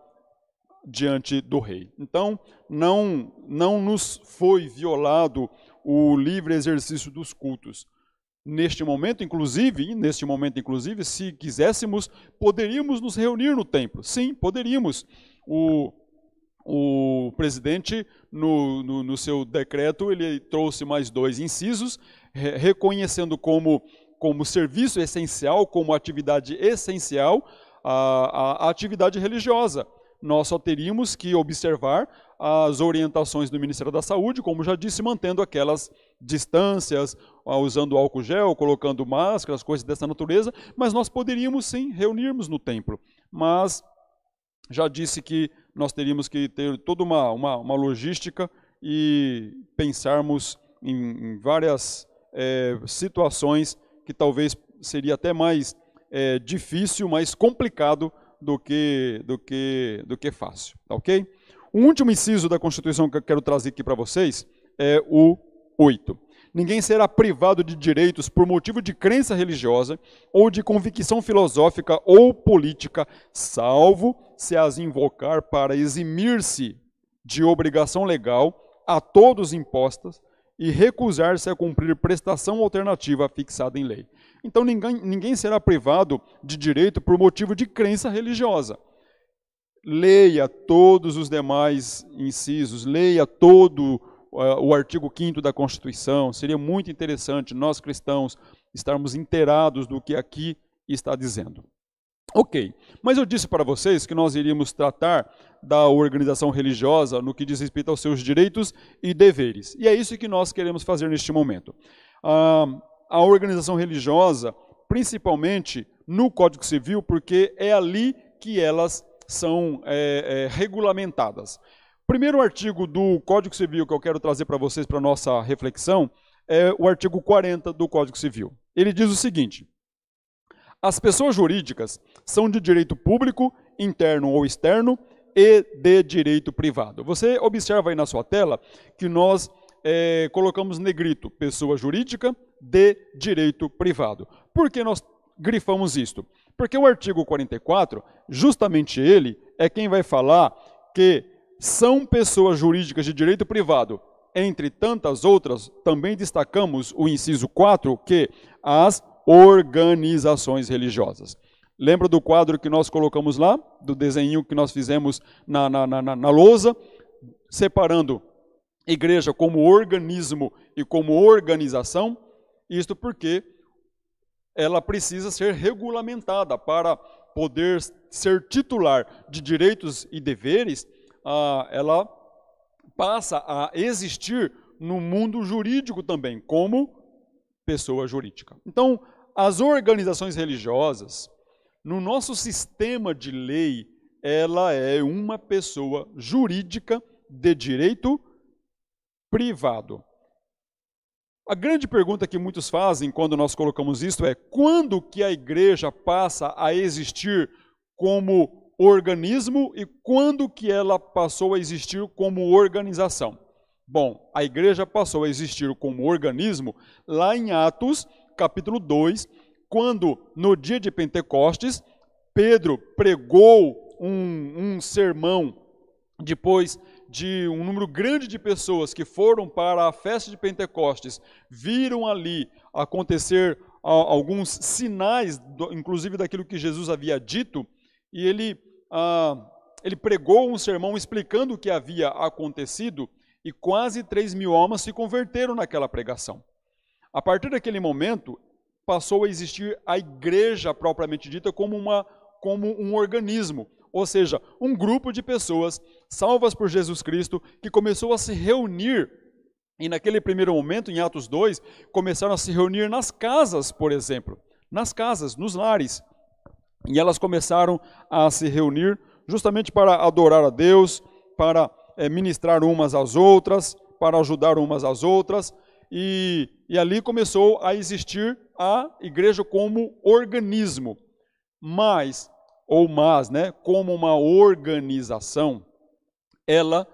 diante do rei. Então, não nos foi violado o livre exercício dos cultos. Neste momento, inclusive, se quiséssemos, poderíamos nos reunir no templo. Sim, poderíamos. O presidente, no seu decreto, ele trouxe mais 2 incisos, reconhecendo como serviço essencial, como atividade essencial, a atividade religiosa. Nós só teríamos que observar as orientações do Ministério da Saúde, como já disse, mantendo aquelas distâncias, usando álcool gel, colocando máscaras, coisas dessa natureza, mas nós poderíamos sim reunirmos no templo. Mas já disse que nós teríamos que ter toda uma logística e pensarmos em várias situações que talvez seria até mais difícil, mais complicado do que fácil, tá ok? O último inciso da Constituição que eu quero trazer aqui para vocês é o 8. Ninguém será privado de direitos por motivo de crença religiosa ou de convicção filosófica ou política, salvo se as invocar para eximir-se de obrigação legal a todos impostas e recusar-se a cumprir prestação alternativa fixada em lei. Então ninguém será privado de direito por motivo de crença religiosa. Leia todos os demais incisos, leia todo o artigo 5º da Constituição. Seria muito interessante nós cristãos estarmos inteirados do que aqui está dizendo. Ok, mas eu disse para vocês que nós iríamos tratar da organização religiosa no que diz respeito aos seus direitos e deveres. E é isso que nós queremos fazer neste momento. A organização religiosa, principalmente no Código Civil, porque é ali que elas são regulamentadas. O primeiro artigo do Código Civil que eu quero trazer para vocês para a nossa reflexão é o artigo 40 do Código Civil. Ele diz o seguinte: as pessoas jurídicas são de direito público, interno ou externo, e de direito privado. Você observa aí na sua tela que nós colocamos negrito, pessoa jurídica de direito privado. Por que nós grifamos isto? Porque o artigo 44, justamente ele, é quem vai falar que são pessoas jurídicas de direito privado. Entre tantas outras, também destacamos o inciso 4, que as organizações religiosas. Lembra do quadro que nós colocamos lá? Do desenho que nós fizemos na lousa, separando igreja como organismo e como organização? Isto porque ela precisa ser regulamentada para poder ser titular de direitos e deveres. Ela passa a existir no mundo jurídico também, como pessoa jurídica. Então, as organizações religiosas, no nosso sistema de lei, ela é uma pessoa jurídica de direito privado. A grande pergunta que muitos fazem quando nós colocamos isto é: quando que a igreja passa a existir como organismo e quando que ela passou a existir como organização? Bom, a igreja passou a existir como organismo lá em Atos, capítulo 2, quando no dia de Pentecostes, Pedro pregou um sermão depois de um número grande de pessoas que foram para a festa de Pentecostes, viram ali acontecer alguns sinais, inclusive daquilo que Jesus havia dito, e ele pregou um sermão explicando o que havia acontecido, e quase 3.000 almas se converteram naquela pregação. A partir daquele momento, passou a existir a igreja propriamente dita como um organismo, ou seja, um grupo de pessoas salvas por Jesus Cristo que começou a se reunir, e naquele primeiro momento, em Atos 2, começaram a se reunir nas casas, por exemplo, nas casas, nos lares. E elas começaram a se reunir justamente para adorar a Deus, para ministrar umas às outras, para ajudar umas às outras. E ali começou a existir a igreja como organismo. Mas, né, como uma organização, ela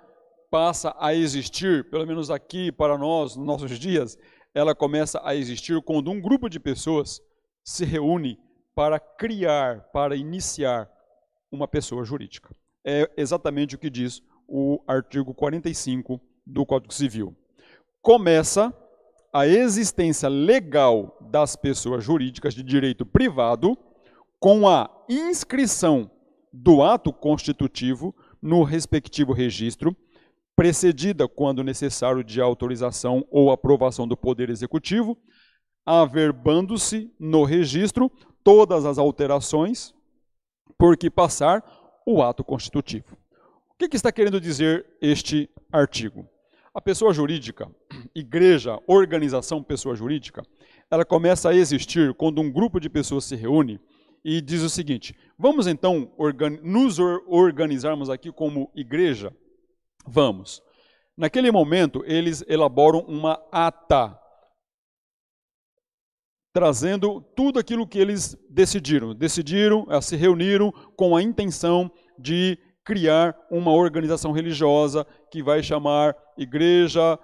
passa a existir, pelo menos aqui para nós, nos nossos dias, ela começa a existir quando um grupo de pessoas se reúne para criar, para iniciar uma pessoa jurídica. É exatamente o que diz o artigo 45 do Código Civil. Começa a existência legal das pessoas jurídicas de direito privado com a inscrição do ato constitutivo no respectivo registro, precedida, quando necessário, de autorização ou aprovação do Poder Executivo, averbando-se no registro todas as alterações por que passar o ato constitutivo. O que está querendo dizer este artigo? A pessoa jurídica, igreja, organização, pessoa jurídica, ela começa a existir quando um grupo de pessoas se reúne e diz o seguinte: vamos então nos organizarmos aqui como igreja? Vamos. Naquele momento, eles elaboram uma ata, trazendo tudo aquilo que eles decidiram. Se reuniram com a intenção de criar uma organização religiosa que vai chamar igreja,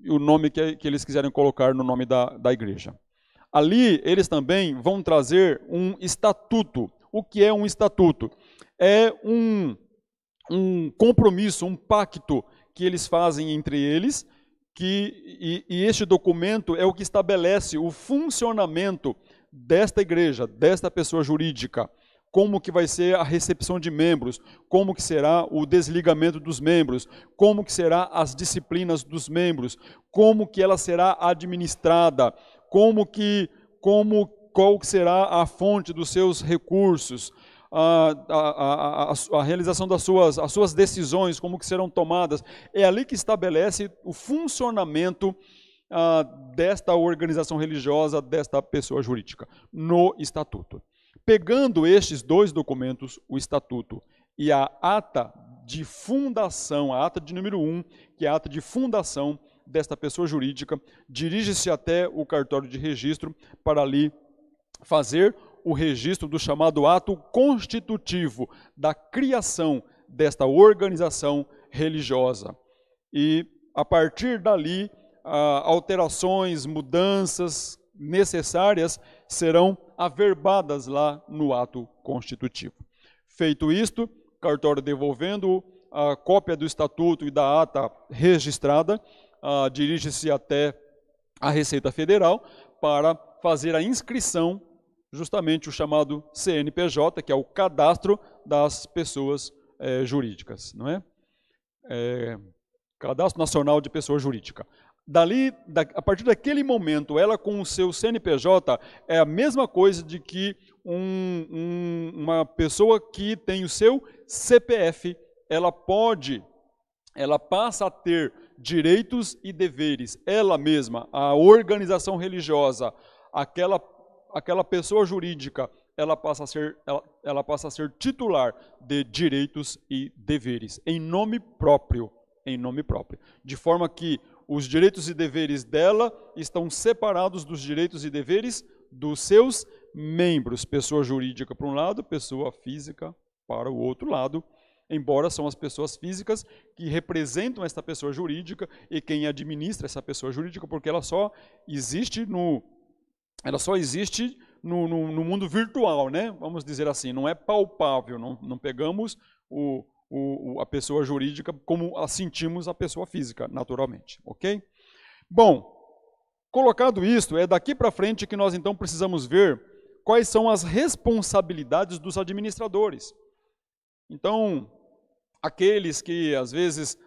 o nome que eles quiserem colocar no nome da igreja. Ali, eles também vão trazer um estatuto. O que é um estatuto? É um compromisso, um pacto que eles fazem entre eles, e este documento é o que estabelece o funcionamento desta igreja, desta pessoa jurídica, como que vai ser a recepção de membros, como que será o desligamento dos membros, como que será as disciplinas dos membros, como que ela será administrada, qual que será a fonte dos seus recursos, a realização das suas decisões, como que serão tomadas. É ali que estabelece o funcionamento desta organização religiosa, desta pessoa jurídica, no estatuto. Pegando estes dois documentos, o estatuto e a ata de fundação, a ata de número 1, que é a ata de fundação desta pessoa jurídica, dirige-se até o cartório de registro para ali fazer o registro do chamado ato constitutivo da criação desta organização religiosa. E, a partir dali, alterações, mudanças necessárias serão averbadas lá no ato constitutivo. Feito isto, cartório devolvendo a cópia do estatuto e da ata registrada, dirige-se até a Receita Federal para fazer a inscrição, justamente o chamado CNPJ, que é o cadastro das pessoas jurídicas, não é? Cadastro Nacional de Pessoa Jurídica. A partir daquele momento, ela com o seu CNPJ é a mesma coisa de que uma pessoa que tem o seu CPF, ela passa a ter direitos e deveres. Ela mesma, a organização religiosa, aquela pessoa jurídica, ela passa a ser titular de direitos e deveres, em nome próprio, de forma que os direitos e deveres dela estão separados dos direitos e deveres dos seus membros, pessoa jurídica para um lado, pessoa física para o outro lado, embora são as pessoas físicas que representam esta pessoa jurídica e quem administra essa pessoa jurídica, porque ela só existe no mundo virtual, né? Vamos dizer assim, não é palpável, não pegamos a pessoa jurídica como sentimos a pessoa física, naturalmente, ok? Bom, colocado isto, é daqui para frente que nós então precisamos ver quais são as responsabilidades dos administradores. Então, aqueles que às vezes,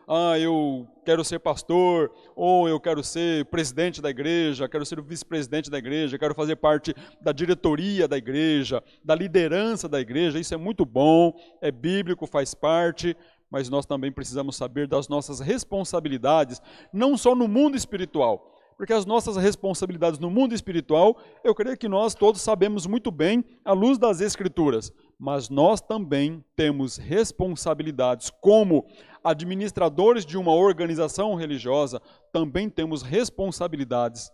eu quero ser pastor, ou eu quero ser presidente da igreja, quero ser o vice-presidente da igreja, quero fazer parte da diretoria da igreja, da liderança da igreja, isso é muito bom, é bíblico, faz parte, mas nós também precisamos saber das nossas responsabilidades, não só no mundo espiritual, Porque as nossas responsabilidades no mundo espiritual, eu creio que nós todos sabemos muito bem à luz das Escrituras, mas nós também temos responsabilidades como administradores de uma organização religiosa, também temos responsabilidades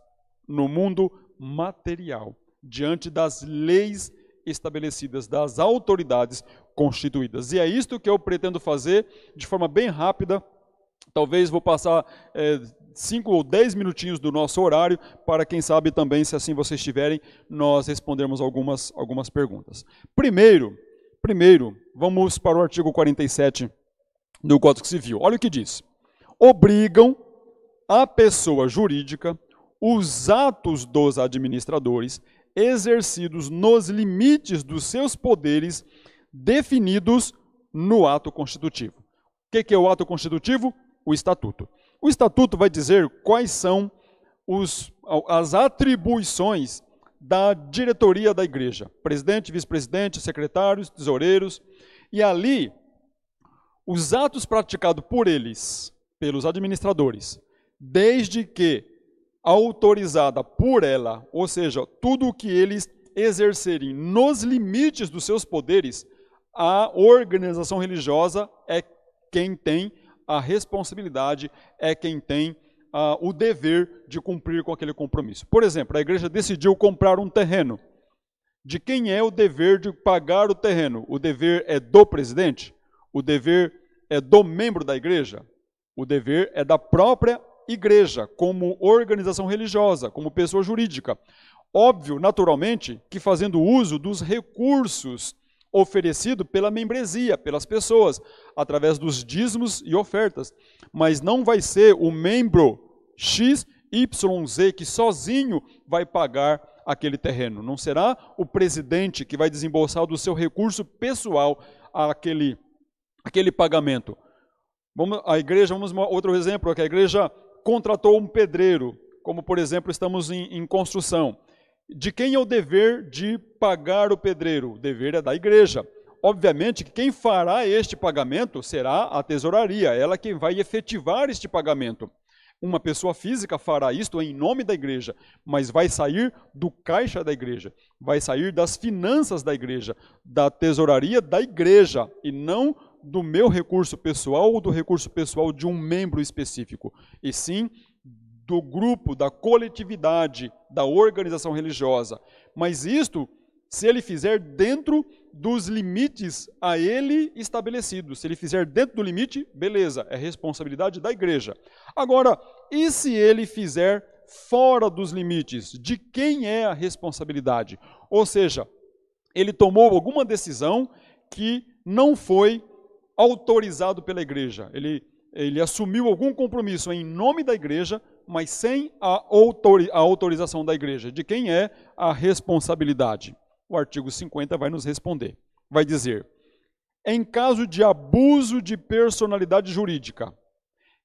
no mundo material, diante das leis estabelecidas, das autoridades constituídas. E é isto que eu pretendo fazer de forma bem rápida. Talvez vou passar 5 ou 10 minutinhos do nosso horário, para quem sabe também, se assim vocês tiverem, nós respondermos algumas perguntas. Primeiro, vamos para o artigo 47 do Código Civil. Olha o que diz. Obrigam a pessoa jurídica os atos dos administradores exercidos nos limites dos seus poderes definidos no ato constitutivo. O que é o ato constitutivo? O estatuto. O estatuto vai dizer quais são as atribuições da diretoria da igreja. Presidente, vice-presidente, secretários, tesoureiros. E ali, os atos praticados por eles, pelos administradores, desde que autorizada por ela, ou seja, tudo o que eles exercerem nos limites dos seus poderes, a organização religiosa é quem tem a responsabilidade, é quem tem o dever de cumprir com aquele compromisso. Por exemplo, a igreja decidiu comprar um terreno. De quem é o dever de pagar o terreno? O dever é do presidente? O dever é do membro da igreja? O dever é da própria igreja, como organização religiosa, como pessoa jurídica. Óbvio, naturalmente, que fazendo uso dos recursos oferecido pela membresia, pelas pessoas, através dos dízimos e ofertas. Mas não vai ser o membro X, Y, Z que sozinho vai pagar aquele terreno. Não será o presidente que vai desembolsar do seu recurso pessoal aquele pagamento. Vamos outro exemplo, que a igreja contratou um pedreiro, como por exemplo estamos em construção. De quem é o dever de pagar o pedreiro? O dever é da igreja. Obviamente que quem fará este pagamento será a tesouraria, ela quem vai efetivar este pagamento. Uma pessoa física fará isto em nome da igreja, mas vai sair do caixa da igreja, vai sair das finanças da igreja, da tesouraria da igreja, e não do meu recurso pessoal ou do recurso pessoal de um membro específico, e sim do grupo, da coletividade, da organização religiosa. Mas isto, se ele fizer dentro dos limites a ele estabelecidos. Se ele fizer dentro do limite, beleza, é responsabilidade da igreja. Agora, e se ele fizer fora dos limites? De quem é a responsabilidade? Ou seja, ele tomou alguma decisão que não foi autorizado pela igreja. Ele assumiu algum compromisso em nome da igreja, mas sem a autorização da igreja. De quem é a responsabilidade? O artigo 50 vai nos responder. Vai dizer, em caso de abuso de personalidade jurídica,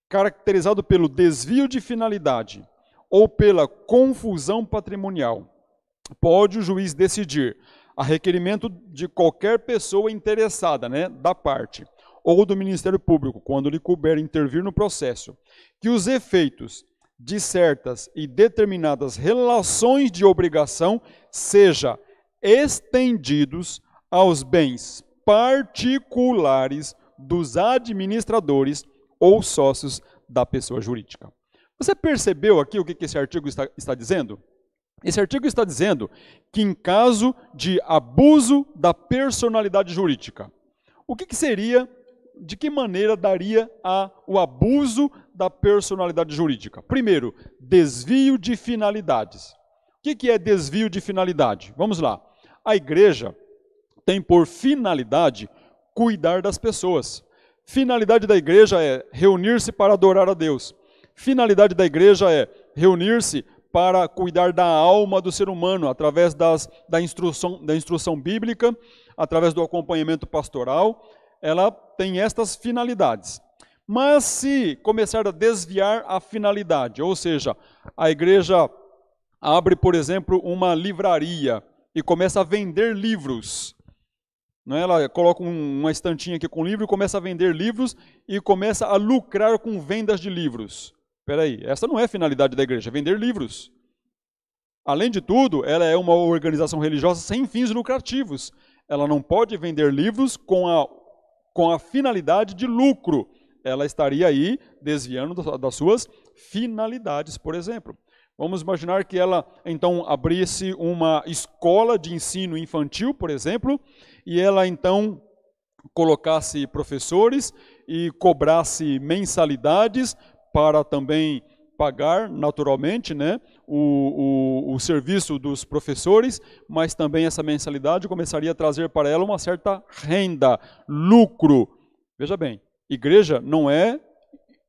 caracterizado pelo desvio de finalidade ou pela confusão patrimonial, pode o juiz decidir, a requerimento de qualquer pessoa interessada, da parte, ou do Ministério Público, quando lhe couber intervir no processo, que os efeitos de certas e determinadas relações de obrigação sejam estendidos aos bens particulares dos administradores ou sócios da pessoa jurídica. Você percebeu aqui o que esse artigo está dizendo? Esse artigo está dizendo que em caso de abuso da personalidade jurídica, o que seria, de que maneira daria o abuso da personalidade jurídica? Primeiro, desvio de finalidades. O que é desvio de finalidade? Vamos lá. A igreja tem por finalidade cuidar das pessoas. Finalidade da igreja é reunir-se para adorar a Deus. Finalidade da igreja é reunir-se para cuidar da alma do ser humano, através da instrução bíblica, através do acompanhamento pastoral. Ela tem estas finalidades. Mas se começar a desviar a finalidade, ou seja, a igreja abre, por exemplo, uma livraria e começa a vender livros. Ela coloca uma estantinha aqui com livro e começa a vender livros e começa a lucrar com vendas de livros. Espera aí, essa não é a finalidade da igreja, é vender livros. Além de tudo, ela é uma organização religiosa sem fins lucrativos. Ela não pode vender livros com a finalidade de lucro. Ela estaria aí desviando das suas finalidades, por exemplo. Vamos imaginar que ela, então, abrisse uma escola de ensino infantil, por exemplo, e ela, então, colocasse professores e cobrasse mensalidades para também pagar, naturalmente, né, o serviço dos professores, mas também essa mensalidade começaria a trazer para ela uma certa renda, lucro. Veja bem, igreja não é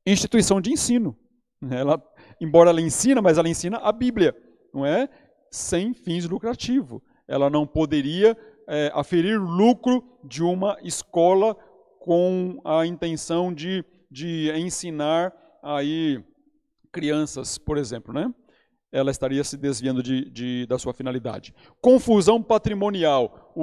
instituição de ensino. Ela, embora ela ensina, mas ela ensina a Bíblia, não é? Sem fins lucrativos. Ela não poderia aferir lucro de uma escola com a intenção de ensinar aí crianças, por exemplo, né? Ela estaria se desviando da sua finalidade. Confusão patrimonial.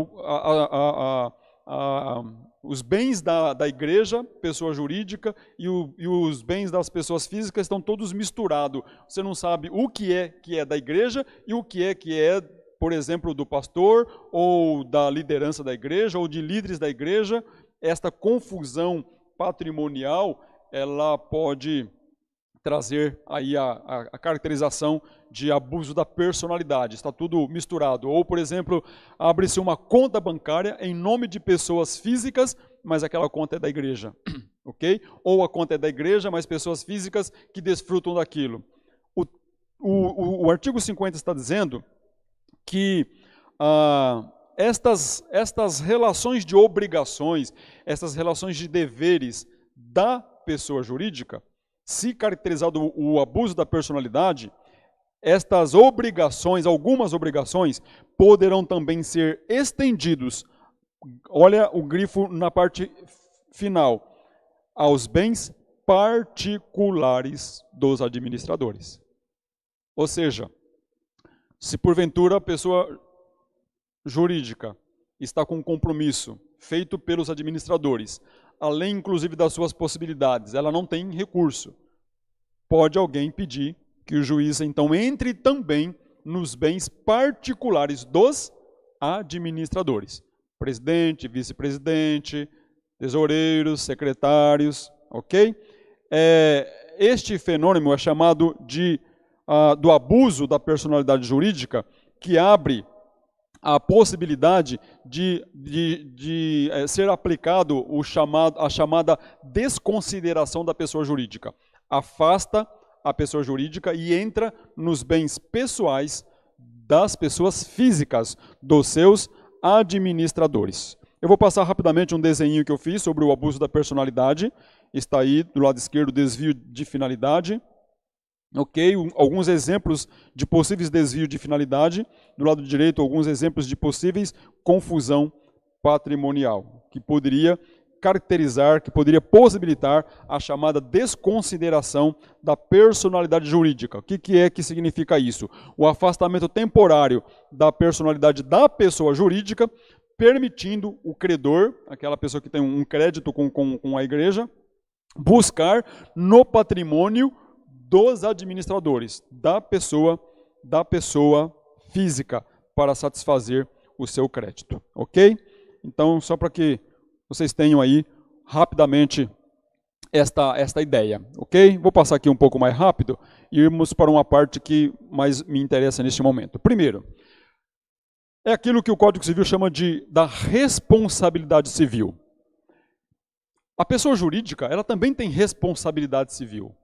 Os bens da igreja, pessoa jurídica, e os bens das pessoas físicas estão todos misturados. Você não sabe o que é da igreja e o que é, por exemplo, do pastor, ou da liderança da igreja, ou de líderes da igreja. Esta confusão patrimonial, ela pode trazer aí a caracterização de abuso da personalidade, está tudo misturado. Ou, por exemplo, abre-se uma conta bancária em nome de pessoas físicas, mas aquela conta é da igreja, ok? Ou a conta é da igreja, mas pessoas físicas que desfrutam daquilo. O artigo 50 está dizendo que estas relações de obrigações, estas relações de deveres da pessoa jurídica, se caracterizado o abuso da personalidade, estas obrigações, algumas obrigações, poderão também ser estendidos, olha o grifo na parte final, aos bens particulares dos administradores. Ou seja, se porventura a pessoa jurídica está com um compromisso feito pelos administradores, além inclusive das suas possibilidades, ela não tem recurso, pode alguém pedir que o juiz então entre também nos bens particulares dos administradores. Presidente, vice-presidente, tesoureiros, secretários, ok? Este fenômeno é chamado do abuso da personalidade jurídica, que abre a possibilidade de ser aplicado a chamada desconsideração da pessoa jurídica. Afasta a pessoa jurídica e entra nos bens pessoais das pessoas físicas, dos seus administradores. Eu vou passar rapidamente um desenho que eu fiz sobre o abuso da personalidade. Está aí do lado esquerdo, desvio de finalidade. Ok, alguns exemplos de possíveis desvios de finalidade. Do lado direito, alguns exemplos de possíveis confusão patrimonial, que poderia caracterizar, que poderia possibilitar a chamada desconsideração da personalidade jurídica. O que significa isso? O afastamento temporário da personalidade da pessoa jurídica, permitindo o credor, aquela pessoa que tem um crédito com a igreja, buscar no patrimônio dos administradores, da pessoa física, para satisfazer o seu crédito, ok? Então, só para que vocês tenham aí rapidamente esta ideia, ok? Vou passar aqui um pouco mais rápido e irmos para uma parte que mais me interessa neste momento. Primeiro, é aquilo que o Código Civil chama da responsabilidade civil. A pessoa jurídica, ela também tem responsabilidade civil.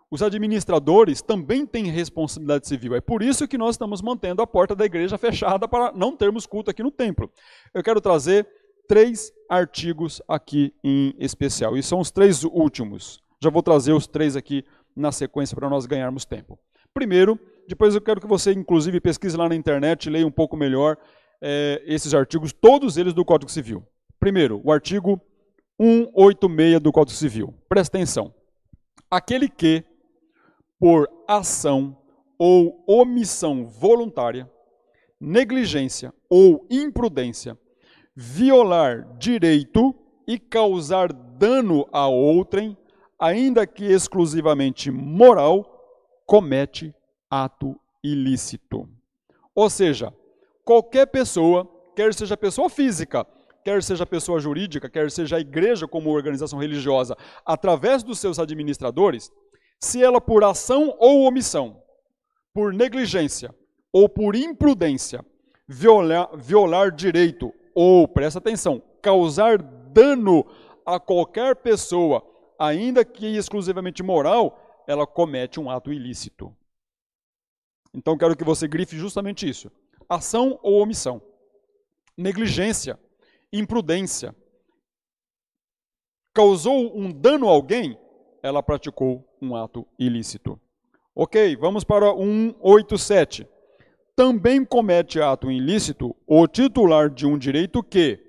Os administradores também têm responsabilidade civil. É por isso que nós estamos mantendo a porta da igreja fechada para não termos culto aqui no templo. Eu quero trazer 3 artigos aqui em especial. E são os 3 últimos. Já vou trazer os 3 aqui na sequência para nós ganharmos tempo. Primeiro, depois eu quero que você, inclusive, pesquise lá na internet e leia um pouco melhor esses artigos, todos eles do Código Civil. Primeiro, o artigo 186 do Código Civil. Presta atenção. Aquele que, por ação ou omissão voluntária, negligência ou imprudência, violar direito e causar dano a outrem, ainda que exclusivamente moral, comete ato ilícito. Ou seja, qualquer pessoa, quer seja pessoa física, quer seja pessoa jurídica, quer seja a igreja como organização religiosa, através dos seus administradores, se ela por ação ou omissão, por negligência ou por imprudência, violar direito ou, presta atenção, causar dano a qualquer pessoa, ainda que exclusivamente moral, ela comete um ato ilícito. Então quero que você grife justamente isso. Ação ou omissão. Negligência, imprudência. Causou um dano a alguém, ela praticou um ato ilícito. Ok, vamos para 187. Também comete ato ilícito o titular de um direito que,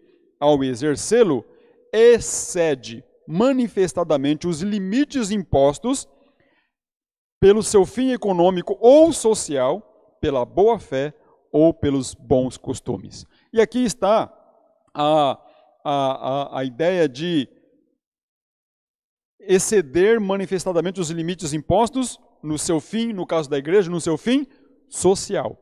ao exercê-lo, excede manifestadamente os limites impostos pelo seu fim econômico ou social, pela boa-fé ou pelos bons costumes. E aqui está a ideia de exceder manifestadamente os limites impostos no seu fim, no caso da igreja, no seu fim social.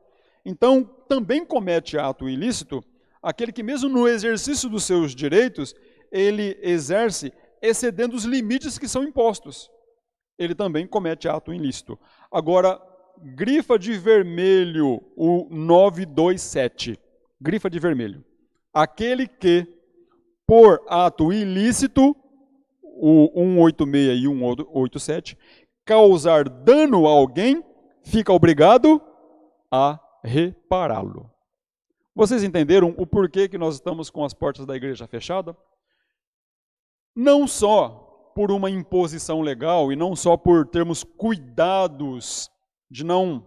Então, também comete ato ilícito aquele que mesmo no exercício dos seus direitos, ele exerce excedendo os limites que são impostos. Ele também comete ato ilícito. Agora, grifa de vermelho o 927. Grifa de vermelho. Aquele que, por ato ilícito, o 186 e 187, causar dano a alguém, fica obrigado a repará-lo. Vocês entenderam o porquê que nós estamos com as portas da igreja fechadas? Não só por uma imposição legal e não só por termos cuidados de não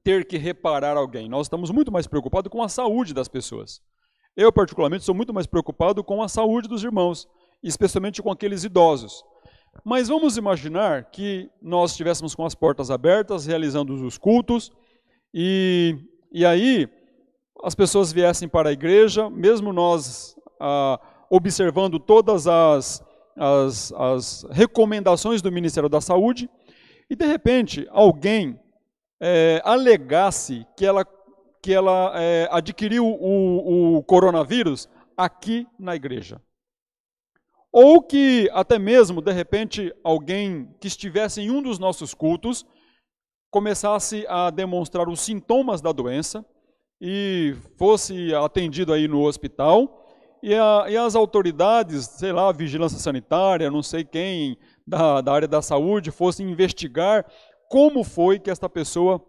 ter que reparar alguém. Nós estamos muito mais preocupados com a saúde das pessoas. Eu, particularmente, sou muito mais preocupado com a saúde dos irmãos, especialmente com aqueles idosos. Mas vamos imaginar que nós estivéssemos com as portas abertas, realizando os cultos, e aí as pessoas viessem para a igreja, mesmo nós observando todas as recomendações do Ministério da Saúde, e de repente alguém alegasse que ela adquiriu o coronavírus aqui na igreja. Ou que até mesmo, de repente, alguém que estivesse em um dos nossos cultos começasse a demonstrar os sintomas da doença e fosse atendido aí no hospital e as autoridades, sei lá, vigilância sanitária, não sei quem, da área da saúde, fossem investigar como foi que esta pessoa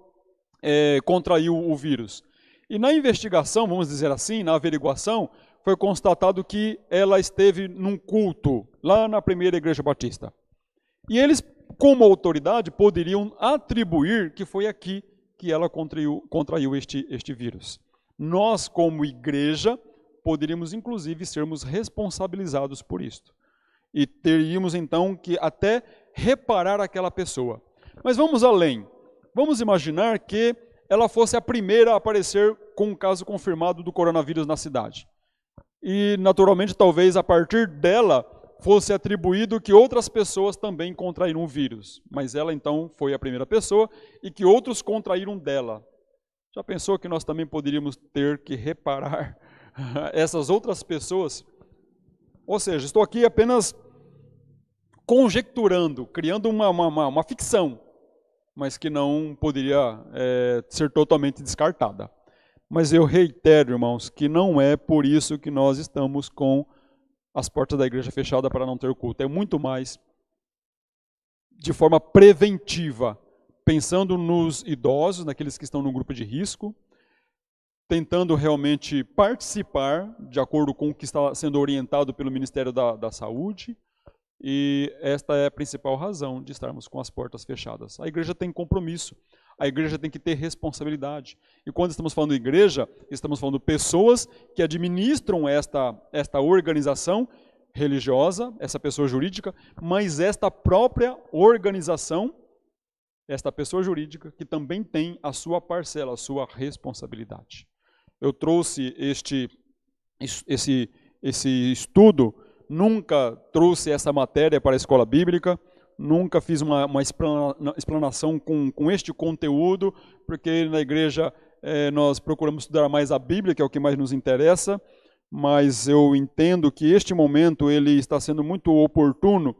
contraiu o vírus. E na investigação, vamos dizer assim, na averiguação, foi constatado que ela esteve num culto lá na primeira igreja batista. E eles, como autoridade, poderiam atribuir que foi aqui que ela contraiu este vírus. Nós, como igreja, poderíamos inclusive sermos responsabilizados por isto. E teríamos então que até reparar aquela pessoa. Mas vamos além. Vamos imaginar que ela fosse a primeira a aparecer com um caso confirmado do coronavírus na cidade. E, naturalmente, talvez a partir dela fosse atribuído que outras pessoas também contraíram o vírus. Mas ela, então, foi a primeira pessoa e que outros contraíram dela. Já pensou que nós também poderíamos ter que reparar essas outras pessoas? Ou seja, estou aqui apenas conjecturando, criando uma ficção, mas que não poderia ser totalmente descartada. Mas eu reitero, irmãos, que não é por isso que nós estamos com as portas da igreja fechadas para não ter culto. É muito mais de forma preventiva, pensando nos idosos, naqueles que estão no grupo de risco, tentando realmente participar de acordo com o que está sendo orientado pelo Ministério da Saúde. E esta é a principal razão de estarmos com as portas fechadas. A igreja tem compromisso, a igreja tem que ter responsabilidade. E quando estamos falando de igreja, estamos falando de pessoas que administram esta organização religiosa, essa pessoa jurídica, mas esta própria organização, esta pessoa jurídica, que também tem a sua parcela, a sua responsabilidade. Eu trouxe esse estudo. Nunca trouxe essa matéria para a escola bíblica, nunca fiz uma explanação com este conteúdo, porque na igreja nós procuramos estudar mais a Bíblia, que é o que mais nos interessa, mas eu entendo que este momento ele está sendo muito oportuno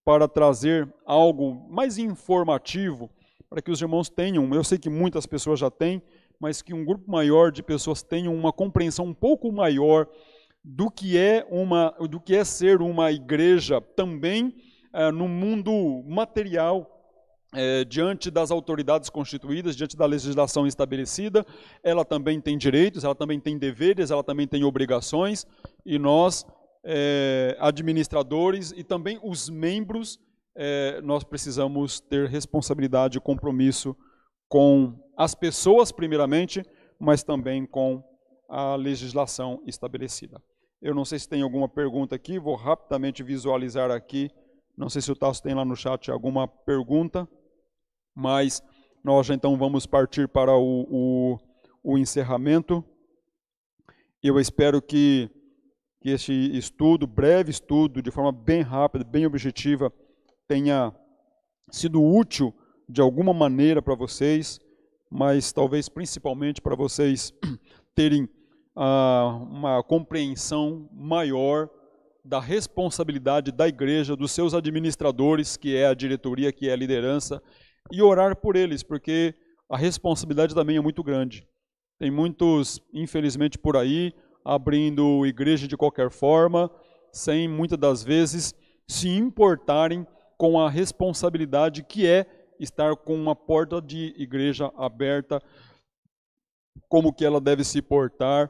para trazer algo mais informativo, para que os irmãos tenham, eu sei que muitas pessoas já têm, mas que um grupo maior de pessoas tenham uma compreensão um pouco maior do que é ser uma igreja também no mundo material, diante das autoridades constituídas, diante da legislação estabelecida. Ela também tem direitos, ela também tem deveres, ela também tem obrigações, e nós, administradores e também os membros, nós precisamos ter responsabilidade e compromisso com as pessoas primeiramente, mas também com a legislação estabelecida. Eu não sei se tem alguma pergunta aqui, vou rapidamente visualizar aqui, não sei se o Tasso tem lá no chat alguma pergunta, mas nós já então vamos partir para o encerramento. Eu espero que este estudo, breve estudo, de forma bem rápida, bem objetiva, tenha sido útil de alguma maneira para vocês, mas talvez principalmente para vocês terem uma compreensão maior da responsabilidade da igreja, dos seus administradores, que é a diretoria, que é a liderança, e orar por eles, porque a responsabilidade também é muito grande. Tem muitos, infelizmente, por aí, abrindo igreja de qualquer forma, sem muitas das vezes se importarem com a responsabilidade que é estar com uma porta de igreja aberta, como que ela deve se portar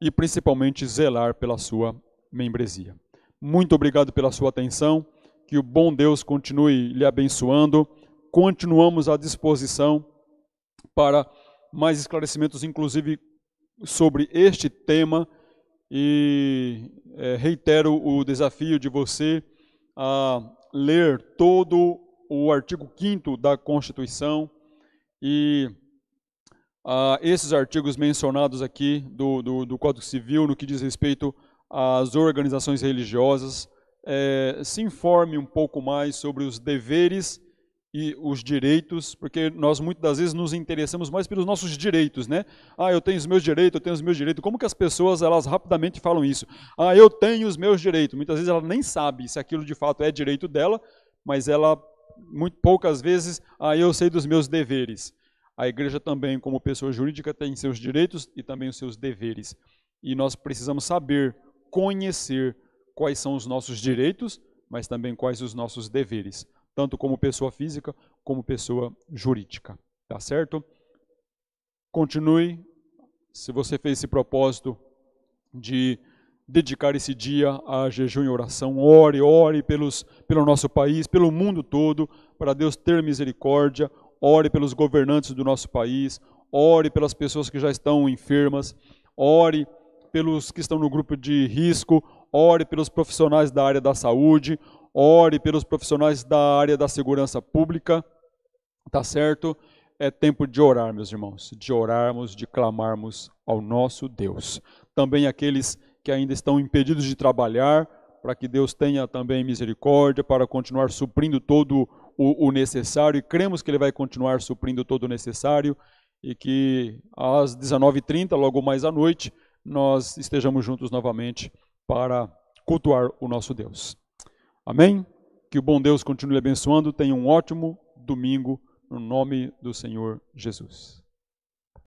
e principalmente zelar pela sua membresia. Muito obrigado pela sua atenção, que o bom Deus continue lhe abençoando. Continuamos à disposição para mais esclarecimentos, inclusive sobre este tema, e reitero o desafio de você a ler todo o artigo 5º da Constituição e esses artigos mencionados aqui do Código Civil, no que diz respeito às organizações religiosas. Se informe um pouco mais sobre os deveres e os direitos, porque nós muitas das vezes nos interessamos mais pelos nossos direitos, né? Eu tenho os meus direitos, eu tenho os meus direitos. Como que as pessoas, elas rapidamente falam isso? Eu tenho os meus direitos. Muitas vezes ela nem sabe se aquilo de fato é direito dela, mas ela, muito poucas vezes, eu sei dos meus deveres. A igreja também, como pessoa jurídica, tem seus direitos e também os seus deveres. E nós precisamos saber, conhecer quais são os nossos direitos, mas também quais os nossos deveres, tanto como pessoa física, como pessoa jurídica. Tá certo? Continue, se você fez esse propósito de dedicar esse dia a jejum e oração, ore pelo nosso país, pelo mundo todo, para Deus ter misericórdia. Ore pelos governantes do nosso país, ore pelas pessoas que já estão enfermas, ore pelos que estão no grupo de risco, ore pelos profissionais da área da saúde, ore pelos profissionais da área da segurança pública, tá certo? É tempo de orar, meus irmãos, de orarmos, de clamarmos ao nosso Deus. Também aqueles que ainda estão impedidos de trabalhar, para que Deus tenha também misericórdia, para continuar suprindo todo o necessário, e cremos que Ele vai continuar suprindo todo o necessário, e que às 19h30, logo mais à noite, nós estejamos juntos novamente para cultuar o nosso Deus. Amém? Que o bom Deus continue abençoando. Tenha um ótimo domingo, no nome do Senhor Jesus.